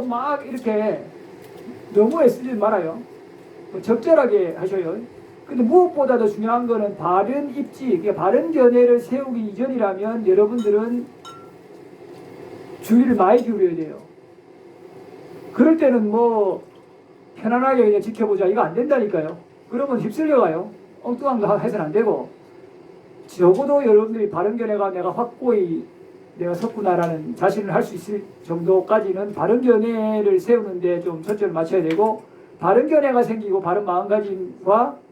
막 이렇게 너무 애쓰지 말아요. 적절하게 하셔요. 근데 무엇보다 더 중요한 거는 바른 입지, 그러니까 바른 견해를 세우기 이전이라면 여러분들은 주의를 많이 기울여야 돼요. 그럴 때는 뭐 편안하게 그냥 지켜보자 이거 안 된다니까요. 그러면 휩쓸려가요. 엉뚱한 거 해서는 안 되고, 적어도 여러분들이 바른 견해가 내가 확고히 내가 섰구나라는 자신을 할 수 있을 정도까지는 바른 견해를 세우는데 좀 초점을 맞춰야 되고, 바른 견해가 생기고 바른 마음가짐과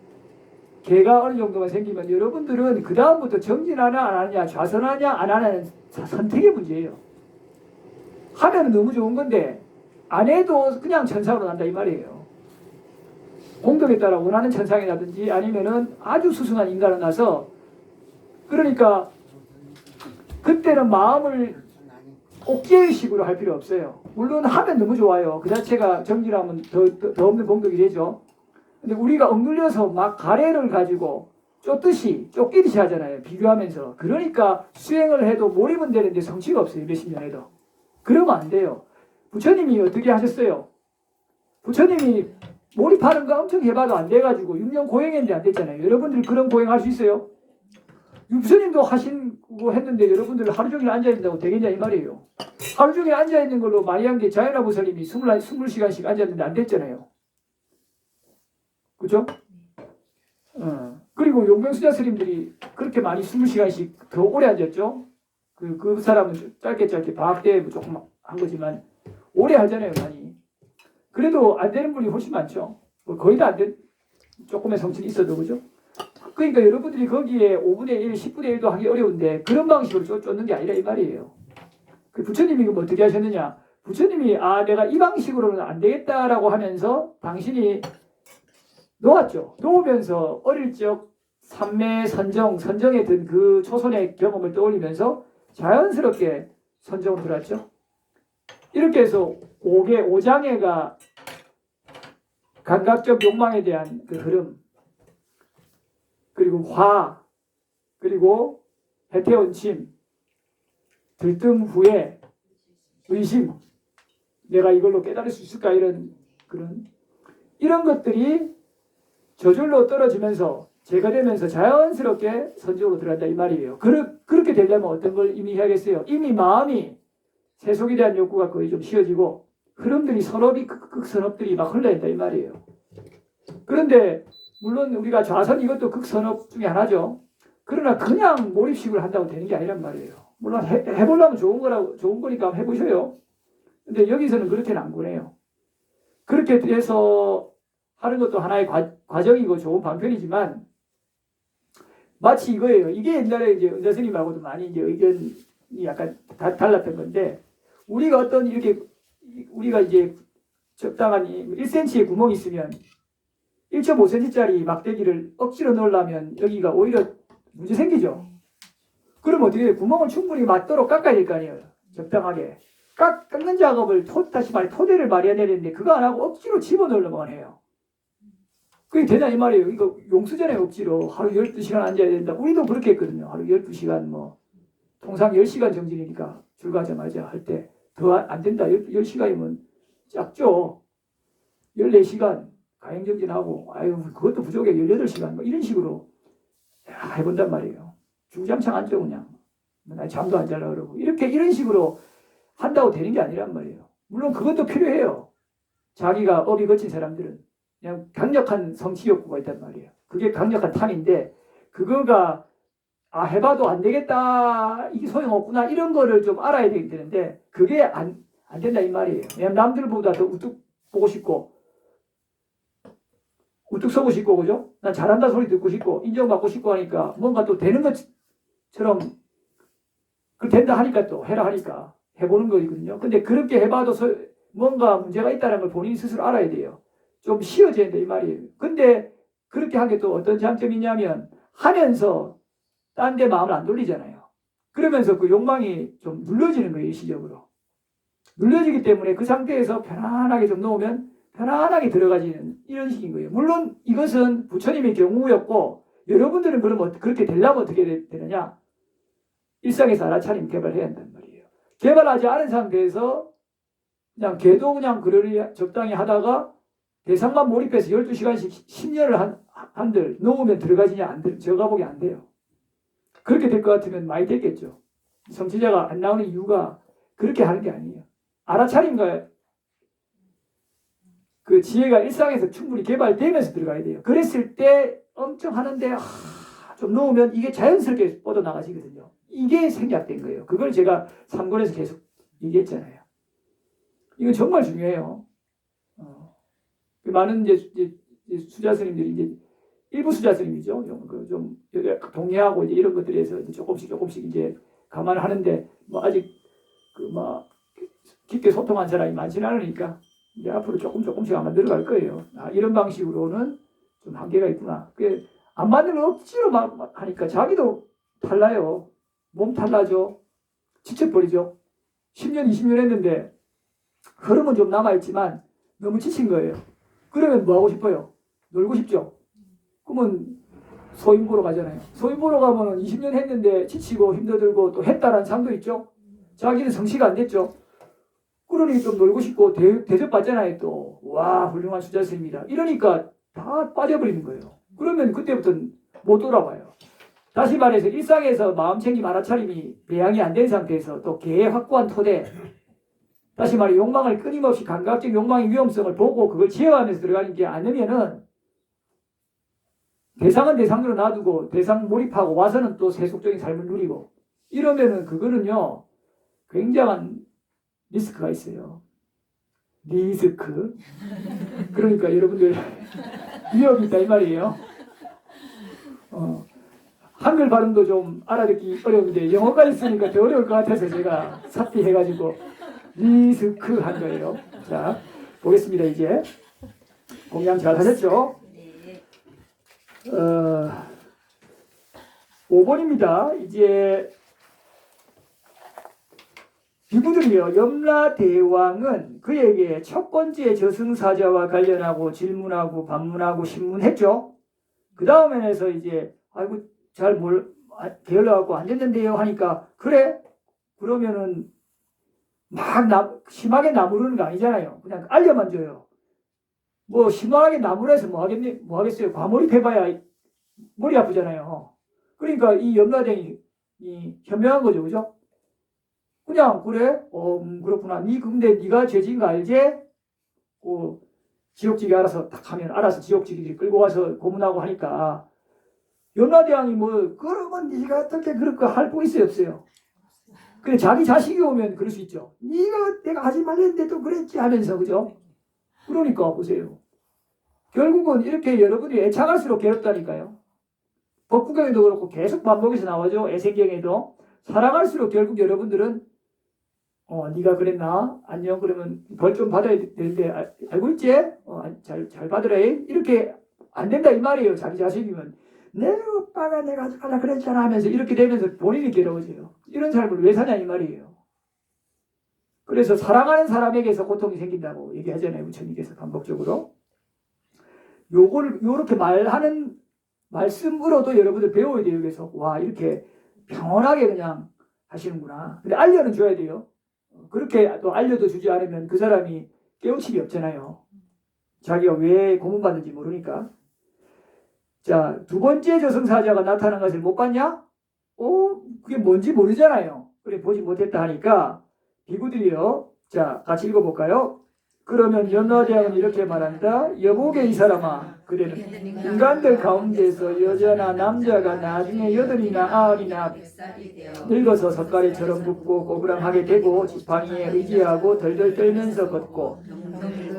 개가 어느 정도가 생기면 여러분들은 그 다음부터 정진하냐 안 하느냐, 좌선하냐 안 하냐는 선택의 문제예요. 하면 너무 좋은 건데 안 해도 그냥 천상으로 간다 이 말이에요. 공덕에 따라 원하는 천상이라든지 아니면은 아주 수승한 인간을 나서, 그러니까 그때는 마음을 옥죄의식으로 할 필요 없어요. 물론 하면 너무 좋아요. 그 자체가 정진하면 더 없는 공덕이 되죠. 근데 우리가 억눌려서 막 가래를 가지고 쫓기듯이 하잖아요. 비교하면서. 그러니까 수행을 해도 몰입은 되는데 성취가 없어요. 몇십 년 해도. 그러면 안 돼요. 부처님이 어떻게 하셨어요? 부처님이 몰입하는 거 엄청 해봐도 안 돼가지고 6년 고행했는데 안 됐잖아요. 여러분들이 그런 고행할 수 있어요? 부처님도 하신고 했는데 여러분들 하루 종일 앉아있는다고 되겠냐 이 말이에요. 하루 종일 앉아있는 걸로 마리안계 자연화 보살님이 20시간씩 앉았는데 안 됐잖아요. 그죠? 그리고 용병수자 스님들이 그렇게 많이 20시간씩 더 오래 앉았죠? 그 사람은 짧게 방학 때 조금 한 거지만 오래 하잖아요, 많이. 그래도 안 되는 분이 훨씬 많죠. 뭐 거의 다 안 된, 조금의 성취는 있어도, 그죠? 그러니까 여러분들이 거기에 5분의 1, 10분의 1도 하기 어려운데 그런 방식으로 쫓는 게 아니라 이 말이에요. 그 부처님이 그럼 어떻게 하셨느냐? 부처님이 내가 이 방식으로는 안 되겠다라고 하면서 당신이 놓았죠. 놓으면서 어릴 적 삼매 선정에 든 그 초선의 경험을 떠올리면서 자연스럽게 선정을 들었죠. 이렇게 해서 오장애가 감각적 욕망에 대한 그 흐름, 그리고 화, 그리고 해태원침, 들뜸 후에 의심, 내가 이걸로 깨달을 수 있을까, 이런 것들이 저절로 떨어지면서 제거되면서 자연스럽게 선정으로 들어간다 이 말이에요. 그렇게 되려면 어떤 걸 이미 해야겠어요? 이미 마음이 세속에 대한 욕구가 거의 좀 쉬어지고 흐름들이 극선업들이 막 흘러야 된다 이 말이에요. 그런데 물론 우리가 좌선 이것도 극선업 중에 하나죠. 그러나 그냥 몰입식으로 한다고 되는 게 아니란 말이에요. 물론 해보려면 좋은 거니까 한번 해보셔요. 근데 여기서는 그렇게는 안 보내요. 그렇게 돼서 하는 것도 하나의 과정이고 좋은 방편이지만 마치 이거예요. 이게 옛날에 이제 은자 스님하고도 많이 이제 의견이 약간 달랐던 건데, 우리가 이제 적당한 1cm의 구멍이 있으면 1.5cm짜리 막대기를 억지로 넣으려면 여기가 오히려 문제 생기죠. 그럼 어떻게 돼요? 구멍을 충분히 맞도록 깎아야 될 거 아니에요. 적당하게. 깎는 작업을 토대를 마련해야 되는데 그거 안 하고 억지로 집어넣으려고만 해요. 그게 되냐 이 말이에요. 이거 용수잖아요. 억지로 하루 12시간 앉아야 된다. 우리도 그렇게 했거든요. 하루 12시간 통상 10시간 정진이니까 출가하자마자 할 때 더 안 된다. 10시간이면 작죠. 14시간 가행정진하고 그것도 부족해. 18시간 이런 식으로 해본단 말이에요. 주구장창 앉죠 그냥. 나 잠도 안 잘라 그러고 이런 식으로 한다고 되는 게 아니란 말이에요. 물론 그것도 필요해요. 자기가 업이 거친 사람들은 그냥 강력한 성취 욕구가 있단 말이에요. 그게 강력한 탐인데 그거가 해봐도 안 되겠다, 이게 소용없구나, 이런 거를 좀 알아야 되는데 그게 안 된다 이 말이에요. 왜냐면 남들보다 더 우뚝 보고 싶고 우뚝 서고 싶고, 그죠? 난 잘한다 소리 듣고 싶고 인정받고 싶고 하니까 뭔가 또 되는 것처럼 된다 하니까 또 해라 하니까 해보는 거거든요. 근데 그렇게 해봐도 뭔가 문제가 있다는 걸 본인이 스스로 알아야 돼요. 좀 쉬어져야 된다 이 말이에요. 근데 그렇게 한 게 또 어떤 장점이 있냐면 하면서 딴 데 마음을 안 돌리잖아요. 그러면서 그 욕망이 좀 눌러지는 거예요. 일시적으로. 눌러지기 때문에 그 상태에서 편안하게 좀 놓으면 편안하게 들어가지는 이런 식인 거예요. 물론 이것은 부처님의 경우였고 여러분들은 그러면 그렇게 되려면 어떻게 되느냐? 일상에서 알아차림 개발해야 한단 말이에요. 개발하지 않은 상태에서 그냥 걔도 그냥 그러리 적당히 하다가 대상만 몰입해서 12시간씩 10년을 한들 놓으면 들어가지냐 안 들, 제가 보기 안 돼요. 그렇게 될 것 같으면 많이 됐겠죠. 성취자가 안 나오는 이유가 그렇게 하는 게 아니에요. 알아차림과 그 지혜가 일상에서 충분히 개발되면서 들어가야 돼요. 그랬을 때 엄청 하는데 좀 놓으면 이게 자연스럽게 뻗어나가지거든요. 이게 생략된 거예요. 그걸 제가 3권에서 계속 얘기했잖아요. 이건 정말 중요해요. 많은 이제 수자 스님들이 이제 일부 수자 스님이죠. 좀 동의하고 이제 이런 것들에서 이제 조금씩 이제 감안하는데 뭐 아직 뭐 깊게 소통한 사람이 많지는 않으니까 이제 앞으로 조금씩 아마 늘어갈 거예요. 이런 방식으로는 좀 한계가 있구나. 그게 안 맞는 걸 억지로 막 하니까 자기도 탈나요. 몸 탈나죠. 지쳐버리죠. 10년, 20년 했는데 흐름은 좀 남아있지만 너무 지친 거예요. 그러면 뭐 하고 싶어요? 놀고 싶죠. 그러면 소인 보러 가잖아요. 소인 보러 가면 20년 했는데 지치고 힘들고 또 했다라는 상도 있죠. 자기는 성취가 안 됐죠. 그러니 좀 놀고 싶고 대접받잖아요. 또 와 훌륭한 수자스입니다. 이러니까 다 빠져버리는 거예요. 그러면 그때부터는 못 돌아와요. 다시 말해서 일상에서 마음챙김 알아차림이 배양이 안 된 상태에서 또 개의 확고한 토대, 다시 말해 욕망을 끊임없이 감각적 욕망의 위험성을 보고 그걸 제어하면서 들어가는 게 아니면은 대상은 대상으로 놔두고 대상 몰입하고 와서는 또 세속적인 삶을 누리고 이러면은 그거는요 굉장한 리스크가 있어요. 리스크. 그러니까 여러분들 위험이 있다 이 말이에요. 한글 발음도 좀 알아듣기 어려운데 영어까지 쓰니까 더 어려울 것 같아서 제가 삽입해가지고 리스크 한 거예요. 자, 보겠습니다. 이제 공양 잘 하셨죠? 5번입니다. 이제 비구들이요. 염라대왕은 그에게 첫 번째 저승사자와 관련하고 질문하고 반문하고 신문했죠. 그 다음에서 이제 아이고 잘 게을러갖고 안 됐는데요 하니까 그래? 그러면은 막 심하게 나무르는 거 아니잖아요. 그냥 알려만 줘요. 뭐 심하게 나무라서 뭐 하겠어요. 과몰입해봐야 머리 아프잖아요. 그러니까 이 염라대왕이 현명한 거죠. 그죠? 그냥 그래? 그렇구나. 근데 네가 죄진 거 알지? 지옥지기 알아서 딱 하면 알아서 지옥지기 끌고 가서 고문하고 하니까 염라대왕이 뭐 그러면 네가 어떻게 그럴 거 할 거 있어요 없어요? 근데 자기 자식이 오면 그럴 수 있죠. 네가 내가 하지 말랬는데 또 그랬지 하면서 그죠? 그러니까 보세요. 결국은 이렇게 여러분이 애착할수록 괴롭다니까요. 법구경에도 그렇고 계속 반복해서 나오죠. 애생경에도. 사랑할수록 결국 여러분들은 네가 그랬나? 안녕. 그러면 벌 좀 받아야 되는데 알고 있지? 잘 받으라. 이렇게 안 된다 이 말이에요. 자기 자식이면 내 오빠가 내가 하라 그랬잖아 하면서 이렇게 되면서 본인이 괴로워져요. 이런 삶을 왜 사냐 이 말이에요. 그래서 사랑하는 사람에게서 고통이 생긴다고 얘기하잖아요. 부처님께서 반복적으로. 요렇게 말하는 말씀으로도 여러분들 배워야 돼요. 그래서 와 이렇게 평온하게 그냥 하시는구나. 근데 알려는 줘야 돼요. 그렇게 또 알려도 주지 않으면 그 사람이 깨우침이 없잖아요. 자기가 왜 고문받는지 모르니까. 자, 두 번째 저승사자가 나타난 것을 못 봤냐? 그게 뭔지 모르잖아요. 그래 보지 못했다 하니까 비구들이요. 자, 같이 읽어볼까요? 그러면 염라대왕은 이렇게 말한다. 여보게 이 사람아, 그대는 인간들 가운데서 여자나 남자가 나중에 여덟이나 아흔이나 늙어서 석가래처럼 붓고 고부랑하게 되고 지팡이에 의지하고 덜덜 떨면서 걷고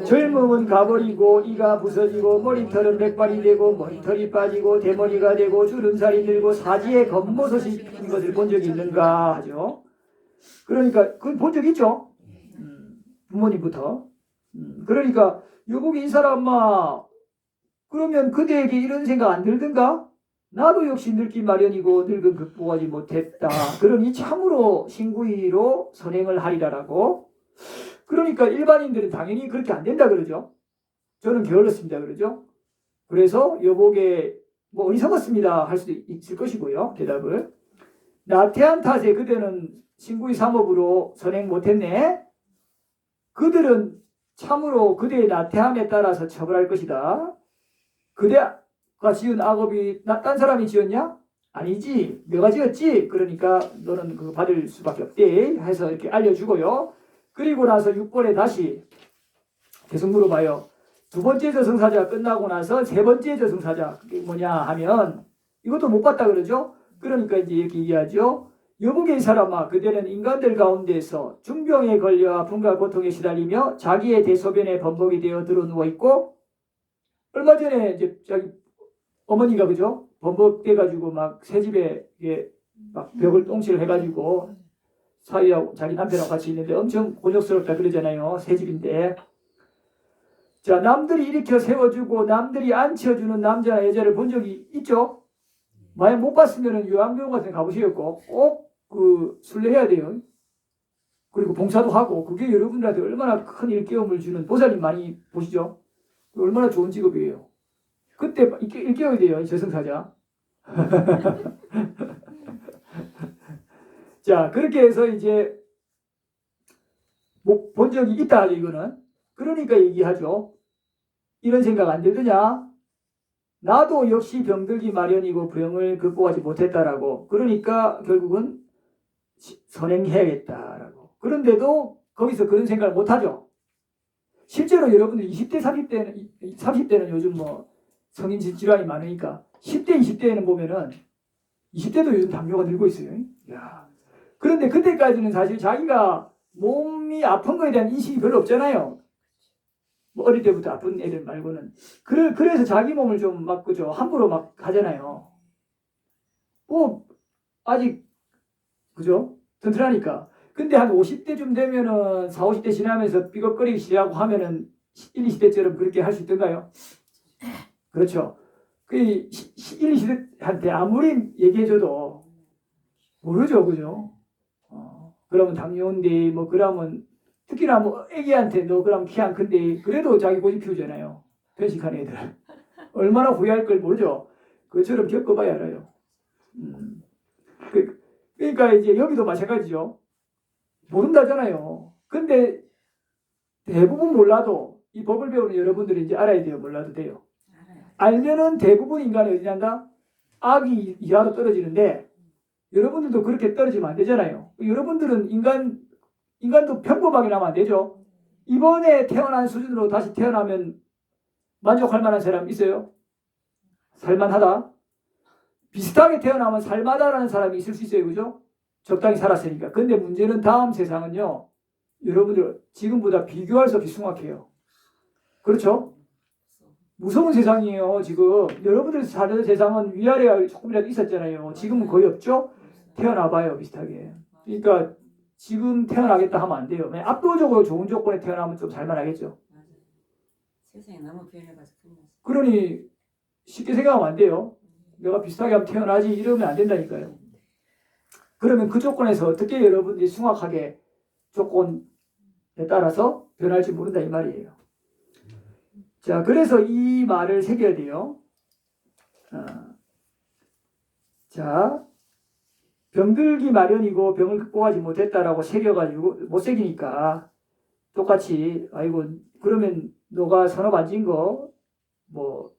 젊음은 가버리고 이가 부서지고 머리털은 백발이 되고 머리털이 빠지고 대머리가 되고 주름살이 들고 사지에 겉모습이 핀 것을 본 적이 있는가 하죠. 그러니까 그건 본 적 있죠. 부모님부터. 그러니까 여보게 이 사람아 그러면 그대에게 이런 생각 안 들든가? 나도 역시 늙기 마련이고 늙은 극복하지 못했다. 그러니 참으로 신구이로 선행을 하리라라고. 그러니까 일반인들은 당연히 그렇게 안 된다 그러죠. 저는 게을렀습니다 그러죠. 그래서 여보게 뭐 어리석었습니다 할 수도 있을 것이고요. 대답을. 나태한 탓에 그대는 신구이 삼업으로 선행 못했네. 그들은 참으로 그대의 나태함에 따라서 처벌할 것이다. 그대가 지은 악업이 딴 사람이 지었냐? 아니지. 내가 지었지. 그러니까 너는 그거 받을 수밖에 없대. 해서 이렇게 알려주고요. 그리고 나서 6번에 다시 계속 물어봐요. 두 번째 저승사자 끝나고 나서 세 번째 저승사자 그게 뭐냐 하면 이것도 못 봤다 그러죠. 그러니까 이제 이렇게 얘기하죠. 여보게 이 사람아, 그대는 인간들 가운데서 중병에 걸려 아픔과 고통에 시달리며 자기의 대소변에 범벅이 되어 들어 누워 있고, 얼마 전에 이제 자기 어머니가 그죠? 범벅돼가지고 막 새집에 막 벽을 똥칠을 해가지고 사위하고 자기 남편하고 같이 있는데 엄청 곤욕스럽다 그러잖아요. 새집인데. 자, 남들이 일으켜 세워주고 남들이 앉혀주는 남자나 여자를 본 적이 있죠? 만약 못 봤으면 요양병원 같은 데 가보시겠고 꼭 그 순례해야 돼요. 그리고 봉사도 하고 그게 여러분들한테 얼마나 큰 일깨움을 주는 보살님 많이 보시죠? 얼마나 좋은 직업이에요. 그때 일깨워야 돼요. 이 저승사자. 자, 그렇게 해서 이제 본 적이 있다 하죠. 이거는. 그러니까 얘기하죠. 이런 생각 안 들더냐? 나도 역시 병들기 마련이고 병을 극복하지 못했다라고. 그러니까 결국은 선행해야겠다라고. 그런데도 거기서 그런 생각을 못하죠. 실제로 여러분들 20대, 30대는 요즘 뭐 성인 질환이 많으니까 10대, 20대에는 보면은 20대도 요즘 당뇨가 늘고 있어요. 야. 그런데 그때까지는 사실 자기가 몸이 아픈 거에 대한 인식이 별로 없잖아요. 뭐 어릴 때부터 아픈 애들 말고는. 그래서 자기 몸을 좀 막, 그죠? 함부로 막 하잖아요. 뭐, 아직, 그죠? 튼튼하니까. 근데 한 50대쯤 되면은 40, 50대 지나면서 삐걱거리기 시작하고 하면은 1, 20대처럼 그렇게 할 수 있던가요? 그렇죠. 그 1, 20대한테 아무리 얘기해줘도 모르죠. 그죠? 그러면 당뇨인데, 뭐, 그러면 특히나 뭐 애기한테 너 그럼 키 안 큰데 그래도 자기 고집 피우잖아요. 편식한 애들. 얼마나 후회할 걸 모르죠. 그처럼 겪어봐야 알아요. 그러니까 이제 여기도 마찬가지죠. 모른다잖아요. 근데 대부분 몰라도 이 법을 배우는 여러분들이 이제 알아야 돼요. 몰라도 돼요. 알면은 대부분 인간이 어디 난다? 악이 이하로 떨어지는데 여러분들도 그렇게 떨어지면 안 되잖아요. 여러분들은 인간도 평범하게 나면 안 되죠. 이번에 태어난 수준으로 다시 태어나면 만족할 만한 사람 있어요? 살만하다? 비슷하게 태어나면 살만하다는 사람이 있을 수 있어요. 그죠? 적당히 살았으니까. 근데 문제는 다음 세상은요. 여러분들 지금보다 비교할 수 없이 숭악해요. 그렇죠? 무서운 세상이에요. 지금 여러분들 사는 세상은 위아래가 조금이라도 있었잖아요. 지금은 거의 없죠? 태어나봐요. 비슷하게. 그러니까 지금 태어나겠다 하면 안 돼요. 압도적으로 좋은 조건에 태어나면 좀 살만하겠죠. 세상이 너무 변해가지고 큰일 났어. 그러니 쉽게 생각하면 안 돼요. 내가 비슷하게 하면 태어나지 이러면 안 된다니까요. 그러면 그 조건에서 어떻게 여러분들이 숭악하게 조건에 따라서 변할지 모른다 이 말이에요. 자, 그래서 이 말을 새겨야 돼요. 자, 병들기 마련이고 병을 극복하지 못했다라고 새겨가지고 못 새기니까 똑같이 아이고 그러면 너가 선업 안 진 거 뭐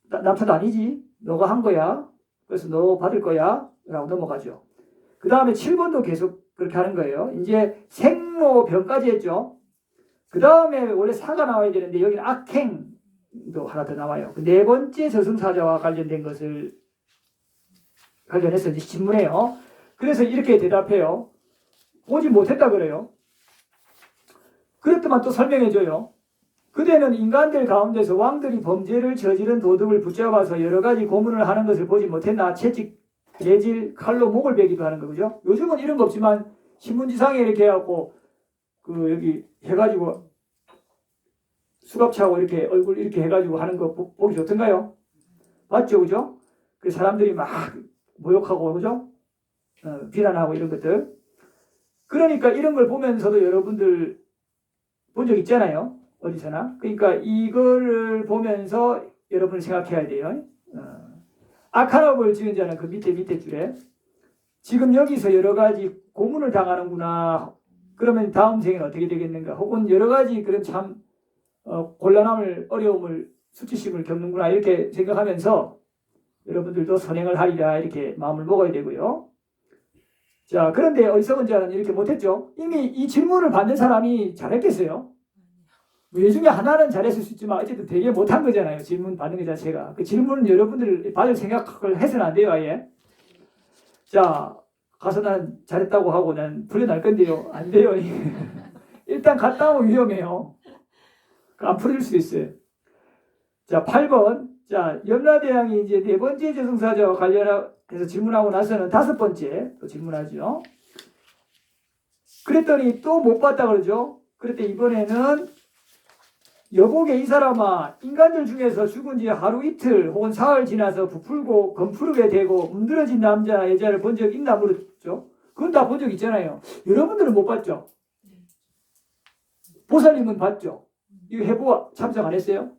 남탓 아니지? 너가 한 거야. 그래서 너 받을 거야. 라고 넘어가죠. 그 다음에 7번도 계속 그렇게 하는 거예요. 이제 생로병까지 했죠. 그 다음에 원래 사가 나와야 되는데 여기는 악행도 하나 더 나와요. 그 네 번째 저승사자와 관련된 것을 관련해서 이제 신문해요. 그래서 이렇게 대답해요. 오지 못했다 그래요. 그랬더만 또 설명해줘요. 그대는 인간들 가운데서 왕들이 범죄를 저지른 도둑을 붙잡아서 여러 가지 고문을 하는 것을 보지 못했나? 채찍, 내질, 칼로 목을 베기도 하는 거죠. 요즘은 이런 거 없지만 신문지상에 이렇게 해갖고 그 여기 해가지고 수갑차고 이렇게 얼굴 이렇게 해가지고 하는 거 보기 좋던가요? 맞죠, 그죠? 그 사람들이 막 모욕하고 그죠? 비난하고 이런 것들. 그러니까 이런 걸 보면서도 여러분들 본 적 있잖아요. 어디서나. 그러니까 이거를 보면서 여러분이 생각해야 돼요. 악한 업을 지은 자는 그 밑에 줄에 지금 여기서 여러 가지 고문을 당하는구나. 그러면 다음 생에는 어떻게 되겠는가? 혹은 여러 가지 그런 참 곤란함을, 어려움을, 수치심을 겪는구나 이렇게 생각하면서 여러분들도 선행을 하리라 이렇게 마음을 먹어야 되고요. 자, 그런데 어리석은 자는 이렇게 못했죠. 이미 이 질문을 받는 사람이 잘했겠어요? 뭐 이 중에 하나는 잘했을 수 있지만 어쨌든 되게 못한 거잖아요. 질문 받는 것 자체가. 그 질문은 여러분들 받을 생각을 해서는 안 돼요, 아예. 자, 가서 난 잘했다고 하고 난 풀려날 건데요. 안 돼요. 일단 갔다 오면 위험해요. 안 풀릴 수 있어요. 자, 8번. 자, 염라대왕이 이제 네 번째 저승사자와 관련해서 질문하고 나서는 다섯 번째 또 질문하죠. 그랬더니 또 못 봤다 그러죠. 그랬더니 이번에는 여보게 이 사람아, 인간들 중에서 죽은 지 하루 이틀 혹은 사흘 지나서 부풀고 검푸르게 되고 문드러진 남자나 여자를 본 적 있나 물었죠. 그건 다 본 적 있잖아요. 여러분들은 못 봤죠. 보살님은 봤죠. 이거 해보 참석 안 했어요?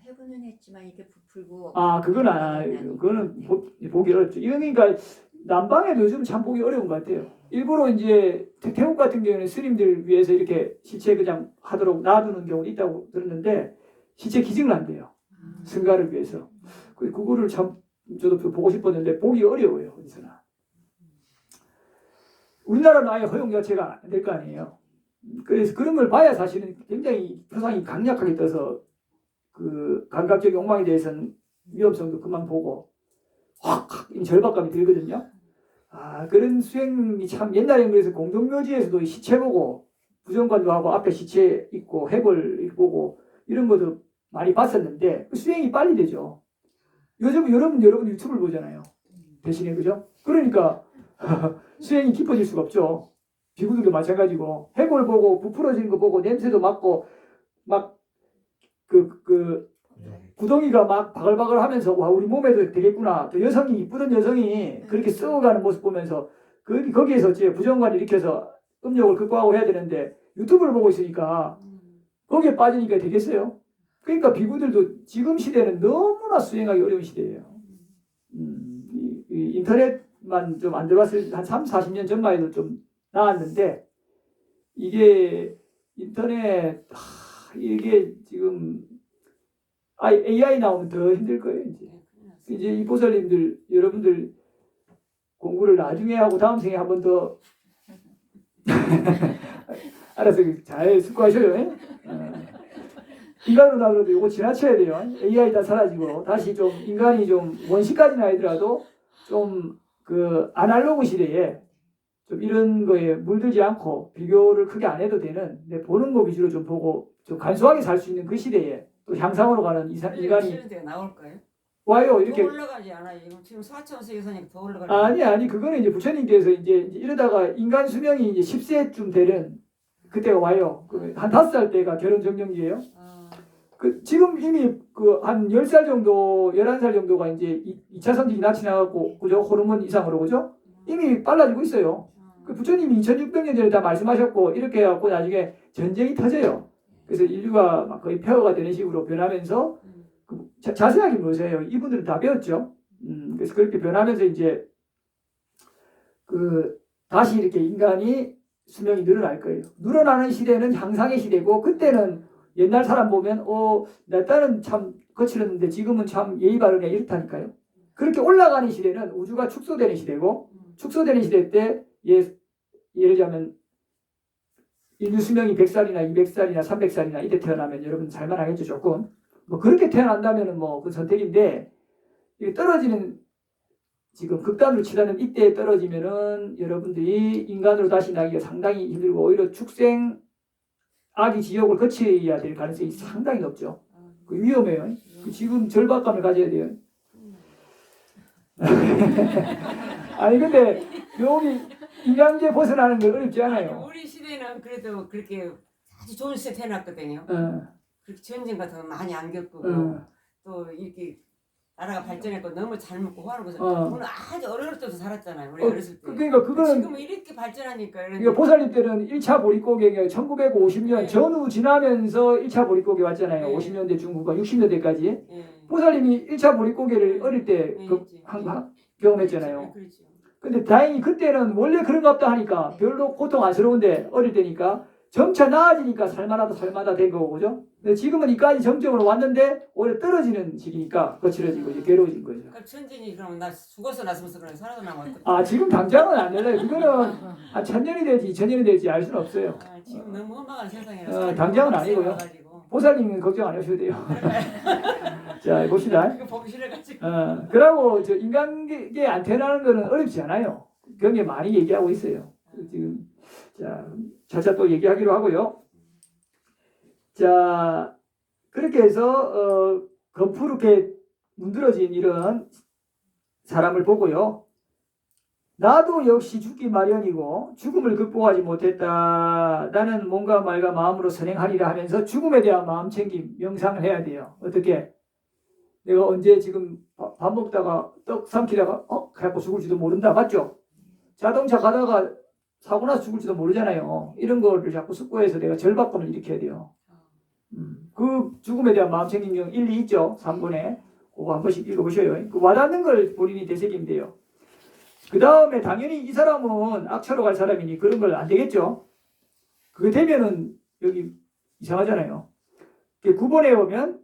해보는 했지만 이게 부풀고. 그거는 보기 어렵죠. 이건 그러니까 남방에도 요즘 참 보기 어려운 것 같아요. 일부러 이제 태국 같은 경우는 스님들 위해서 이렇게 시체 그냥 하도록 놔두는 경우도 있다고 들었는데 시체 기증을 한대요. 승가를 위해서. 그거를 참 저도 보고 싶었는데 보기 어려워요. 어디서나. 우리나라는 아예 허용 자체가 안 될 거 아니에요. 그래서 그런 걸 봐야 사실은 굉장히 표상이 강력하게 떠서 그 감각적 욕망에 대해서는 위험성도 그만 보고 확 절박감이 들거든요. 그런 수행이 참 옛날에는 그래서 공동묘지에서도 시체 보고 부정관도 하고 앞에 시체 있고 해골 보고 이런 것도 많이 봤었는데 그 수행이 빨리 되죠. 요즘 여러분 유튜브를 보잖아요. 대신에 그죠? 그러니까 수행이 깊어질 수가 없죠. 비구들도 마찬가지고 해골 보고 부풀어지는 거 보고 냄새도 맡고 막 구덩이가 막 바글바글 하면서 와 우리 몸에도 되겠구나. 또 여성이 이쁘던 여성이 그렇게 썩어가는 모습 보면서 거기에서 이제 부정관을 일으켜서 음욕을 극복하고 해야 되는데 유튜브를 보고 있으니까 거기에 빠지니까 되겠어요. 그러니까 비구들도 지금 시대는 너무나 수행하기 어려운 시대예요. 이 인터넷만 좀 안 들어왔을 한 3, 40년 전만 해도 좀 나았는데 이게 인터넷 이게 지금 AI 나오면 더 힘들 거예요. 이제 이 보살님들 여러분들 공부를 나중에 하고 다음 생에 한 번 더 알아서 잘 숙고하셔요. 인간으로 나오도 이거 지나쳐야 돼요. AI 다 사라지고 다시 좀 인간이 좀 원시까지는 아니더라도 좀 그 아날로그 시대에 좀 이런 거에 물들지 않고 비교를 크게 안 해도 되는 보는 거 위주로 좀 보고 좀 간소하게 살 수 있는 그 시대에 또 향상으로 가는 인간이 나올까요? 와요. 이렇게 더 올라가지 않아요. 지금 4,000세계사니까 더 올라가지. 아니 그거는 이제 부처님께서 이제 이러다가 인간 수명이 이제 10세쯤 되는 그때가 와요. 한 5살 때가 결혼 정년기예요. 지금 이미 한 10살 정도, 11살 정도가 이제 2차 성징이 낯이 나갖고 그죠? 호르몬 이상으로 그죠? 이미 빨라지고 있어요. 부처님이 2600년 전에 다 말씀하셨고 이렇게 해갖고 나중에 전쟁이 터져요. 그래서 인류가 막 거의 폐허가 되는 식으로 변하면서 자세하게 보세요. 이분들은 다 배웠죠. 그래서 그렇게 변하면서 이제 다시 이렇게 인간이 수명이 늘어날 거예요. 늘어나는 시대는 향상의 시대고 그때는 옛날 사람 보면 내 딸은 참 거칠었는데 지금은 참 예의 바르네 이렇다니까요. 그렇게 올라가는 시대는 우주가 축소되는 시대고 축소되는 시대 때 예를 들자면 인류 수명이 100살이나 200살이나 300살이나 이때 태어나면 여러분 살만하겠죠. 조금 뭐 그렇게 태어난다면은 뭐 그 선택인데 이게 떨어지는 지금 극단으로 치닫는 이때에 떨어지면은 여러분들이 인간으로 다시 나기가 상당히 힘들고 오히려 축생 악의 지옥을 거쳐야 될 가능성이 상당히 높죠. 위험해요. 지금 절박감을 가져야 돼요. 아니 근데 여기 인간계 벗어나는 건 어렵지 않아요. 우리 시대는 그래도 그렇게 아주 좋은 시대 태어났거든요. 그렇게 전쟁 같은 거 많이 안 겪고 또 이렇게 나라가 발전했고 너무 잘 먹고 호하는 곳은 우리는 아주 어려울 때도 살았잖아요. 우리 어렸을 때. 그러니까 그거는 지금은 이렇게 발전하니까. 그러니까 보살님 때는 1차 보릿고개가 1950년 전후 지나면서 1차 보릿고개 왔잖아요. 50년대 중후반 60년대까지. 보살님이 1차 보릿고개를 어릴 때 경험했잖아요. 근데 다행히 그때는 원래 그런가 보다 하니까 별로 고통 안스러운데 어릴 때니까 점차 나아지니까 살만하다 된 거고, 그죠? 근데 지금은 이까지 정점으로 왔는데 오히려 떨어지는 시기니까 거칠어지고 이제 괴로워진 거죠. 그럼 천진이 그럼 나 죽어서 났으면서 그래 살아서 나면 어떡해? 아, 지금 당장은 안 될래요. 이거는 한 1000년이 될지 2000년이 될지 알 수는 없어요. 아, 지금 너무 험악한 세상이라서 당장은 아니고요. 와가지고. 보살님은 걱정 안 하셔도 돼요. 자, 봅시다. 이거 보기 싫어가지고. 그러고 저 인간계 안 태어나는 거는 어렵지 않아요. 굉장히 많이 얘기하고 있어요. 지금 자, 차차 또 얘기하기로 하고요. 자, 그렇게 해서 검푸르게 문드러진 이런 사람을 보고요. 나도 역시 죽기 마련이고 죽음을 극복하지 못했다. 나는 몸과 말과 마음으로 선행하리라 하면서 죽음에 대한 마음 챙김, 명상을 해야 돼요. 어떻게? 내가 언제 지금 밥 먹다가 떡 삼키다가 해갖고 죽을지도 모른다. 맞죠? 자동차 가다가 사고 나서 죽을지도 모르잖아요. 이런 거를 자꾸 숙고해서 내가 절박감을 일으켜야 돼요. 그 죽음에 대한 마음 챙김 경 1, 2 있죠? 3번에 그거 한 번씩 읽어보셔요. 그 와닿는 걸 본인이 되새기면 돼요. 그 다음에 당연히 이 사람은 악처로 갈 사람이니 그런 걸 안 되겠죠. 그게 되면은 여기 이상하잖아요. 9번에 보면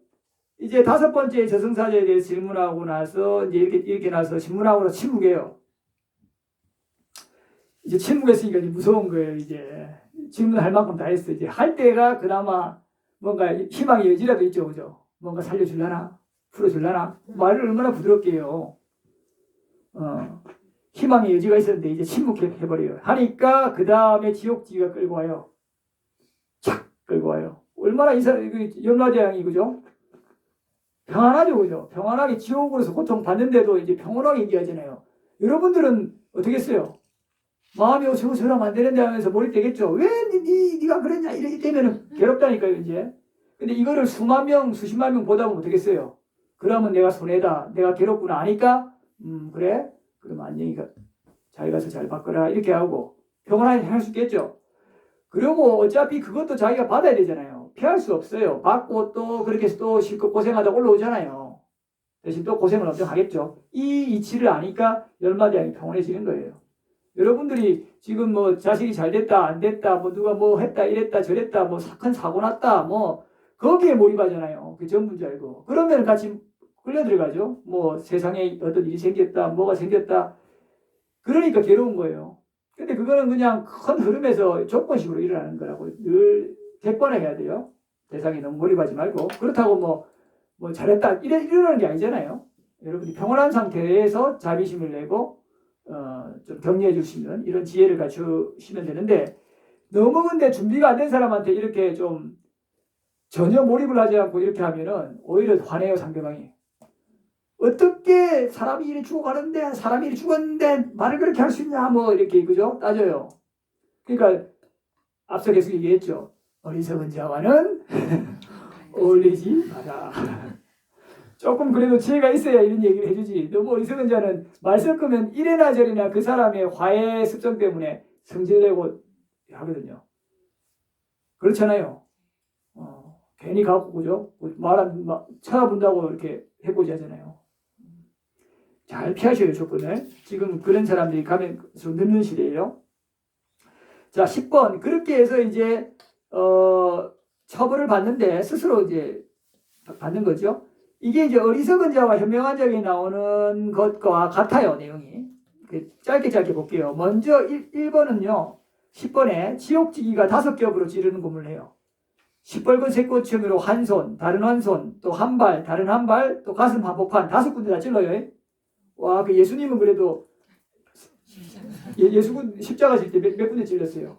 이제 5번째 저승사자에 대해서 질문하고 나서 이제 이렇게 나서 질문하고 나서 침묵해요. 이제 침묵했으니까 이제 무서운 거예요. 이제 질문할 만큼 다 했어. 이제 할 때가 그나마 뭔가 희망의 여지라도 있죠, 그죠? 뭔가 살려줄라나, 풀어줄라나. 말을 얼마나 부드럽게 해요. 희망의 여지가 있었는데 이제 침묵해버려요. 하니까 그 다음에 지옥지가 끌고 와요. 착 끌고 와요. 얼마나 이 사람 연마대왕이 그죠? 평안하죠, 그죠? 평안하게 지옥으로서 고통 받는데도 이제 평온하게 얘기하잖아요. 여러분들은 어떻게 했어요? 마음이 저러면 안 되는데 하면서 몰입되겠죠. 왜 네가 그랬냐 이렇게 되면은 괴롭다니까요, 이제. 근데 이거를 수만 명, 수십만 명 보다 보면 어떻겠어요? 그러면 내가 손해다. 내가 괴롭구나 아니까 그래? 그러면 안녕히 잘 가서 잘 바꿔라 이렇게 하고 평온하게 할 수 있겠죠. 그리고 어차피 그것도 자기가 받아야 되잖아요. 피할 수 없어요. 받고 또 그렇게 해서 또 실컷 고생하다 올라오잖아요. 대신 또 고생을 엄청 하겠죠. 이 이치를 아니까 열마대왕이 평온해지는 거예요. 여러분들이 지금 뭐 자식이 잘 됐다 안 됐다 뭐 누가 뭐 했다 이랬다 저랬다 뭐 큰 사고 났다 뭐 거기에 몰입하잖아요. 그 전부인 줄 알고 그러면 같이 끌려 들어가죠. 뭐 세상에 어떤 일이 생겼다 뭐가 생겼다 그러니까 괴로운 거예요. 근데 그거는 그냥 큰 흐름에서 조건식으로 일어나는 거라고 늘 객관화해야 돼요. 대상에 너무 몰입하지 말고 그렇다고 뭐 잘했다 이러는 게 아니잖아요. 여러분이 평온한 상태에서 자비심을 내고 좀 격려해 주시면 이런 지혜를 갖추시면 되는데 너무 근데 준비가 안 된 사람한테 이렇게 좀 전혀 몰입을 하지 않고 이렇게 하면은 오히려 화내요 상대방이. 어떻게 사람이 이리 죽어가는데 사람이 이리 죽었는데 말을 그렇게 할 수 있냐 뭐 이렇게 그죠 따져요. 그러니까 앞서 계속 얘기했죠. 어리석은 자와는 어울리지 마라. 조금 그래도 지혜가 있어야 이런 얘기를 해주지. 너무 어리석은 자는 말 섞으면 이래나 저래나 그 사람의 화해 습성 때문에 성질내고 하거든요. 그렇잖아요. 괜히 가고 그죠? 쳐다본다고 이렇게 해보지 하잖아요. 잘 피하셔요 조건을. 지금 그런 사람들이 가면서 늦는 시대예요. 자 10번 그렇게 해서 이제 처벌을 받는데 스스로 이제 받는 거죠. 이게 이제 어리석은 자와 현명한 자에게 나오는 것과 같아요, 내용이. 짧게 볼게요. 먼저 1번은요, 10번에 지옥지기가 5겹으로 찌르는 구문을 해요. 시뻘건 새꽃처럼 한 손, 다른 한 손, 또 한 발, 다른 한 발, 또 가슴 한복판 5군데 다 찔러요. 와, 그 예수님은 그래도 예수군 십자가 질 때 몇 군데 찔렸어요?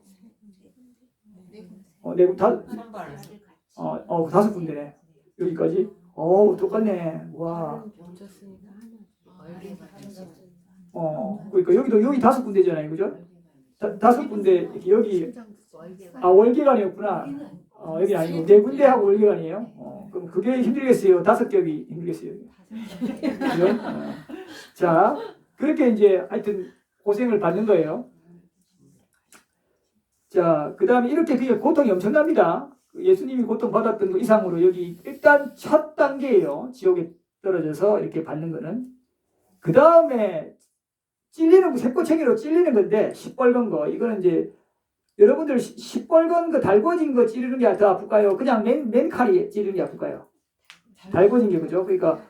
다섯 군데네. 여기까지. 똑같네. 와. 그러니까 여기 5군데잖아요, 그죠? 5군데 여기 월계관이었구나. 여기 아니고 4군데 하고 월계관이에요. 그럼 그게 힘들겠어요. 5겹이 힘들겠어요. 그죠? 자, 그렇게 이제 하여튼 고생을 받는 거예요. 자, 그 다음에 이렇게 그게 고통이 엄청납니다. 예수님이 고통받았던 거 이상으로 여기 일단 첫 단계예요. 지옥에 떨어져서 이렇게 받는 거는. 그 다음에 찔리는 거, 새꼬챙이로 찔리는 건데 시뻘건 거 이거는 이제 여러분들 시뻘건 거 달궈진 거 찌르는 게 더 아플까요? 그냥 맨 칼이 찌르는 게 아플까요? 달궈진 게 그죠? 그러니까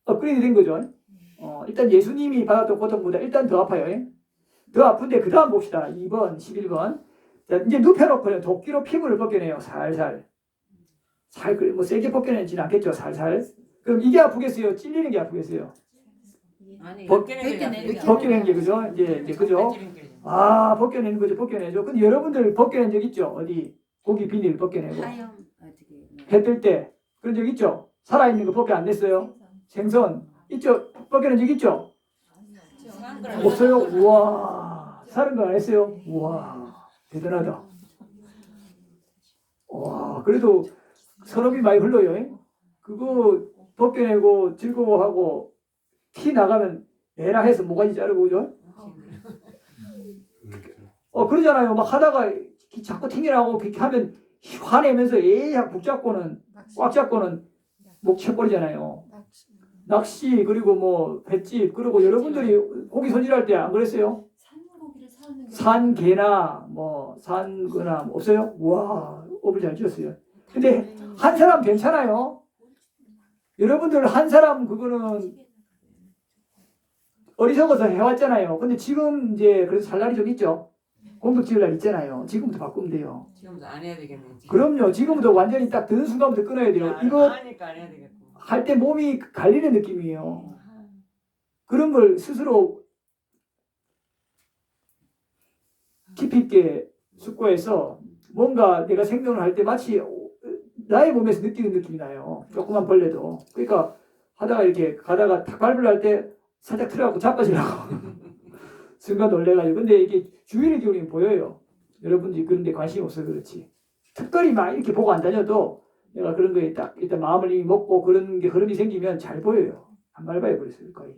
업그레이드 된 거죠. 일단 예수님이 받았던 고통보다 일단 더 아파요. 더 아픈데 그 다음 봅시다. 2번, 11번. 자, 이제 눕혀놓고요. 도끼로 피부를 벗겨내요. 살살. 뭐 세게 벗겨내지는 않겠죠. 살살. 그럼 이게 아프겠어요? 찔리는 게 아프겠어요? 아니 벗겨내는 게 그죠? 이제 그죠? 아, 벗겨내는 거죠. 벗겨내죠. 근데 여러분들 벗겨낸 적 있죠? 어디? 고기 비닐 벗겨내고. 해 뜰 때. 그런 적 있죠? 살아있는 거 벗겨 안 냈어요? 생선. 있죠? 벗겨낸 적 있죠? 없어요? 우와. 사는 거 안 했어요? 우와. 대단하다. 와, 그래도 선업이 많이 흘러요. 그거 벗겨내고 즐거워하고 티 나가면 에라 해서 모가지 자르고 그죠? 그러잖아요. 막 하다가 자꾸 튕겨나오고 그렇게 하면 화내면서 에야 붙잡고는 꽉 잡고는 목 쳐버리잖아요. 낚시 그리고 뭐 횟집 그리고 여러분들이 고기 손질할 때 안 그랬어요? 산개나 뭐 산거나 뭐 없어요? 와, 업을 잘 지었어요. 근데 한 사람 괜찮아요. 여러분들 한 사람 그거는 어리석어서 해왔잖아요. 근데 지금 이제 그래서 살 날이 좀 있죠. 공덕 지을 날 있잖아요. 지금부터 바꾸면 돼요. 지금부터 안 해야 되겠네. 그럼요. 지금부터 완전히 딱 드는 순간부터 끊어야 돼요. 이거 하니까 안 해야 되겠고. 할 때 몸이 갈리는 느낌이에요. 그런 걸 스스로 깊이 있게 숙고해서 뭔가 내가 생존을 할 때 마치 나의 몸에서 느끼는 느낌이 나요. 조그만 벌레도. 그러니까 하다가 이렇게 가다가 탁 밟으려 할 때 살짝 틀어갖고 자빠지려고 순간 놀래가지고. 근데 이게 주의를 기울이면 보여요. 여러분들이 그런 데 관심이 없어서 그렇지. 특별히 막 이렇게 보고 안 다녀도 내가 그런 거에 딱 일단 마음을 이미 먹고 그런 게 흐름이 생기면 잘 보여요. 안 밟아야 버렸어요. 거의.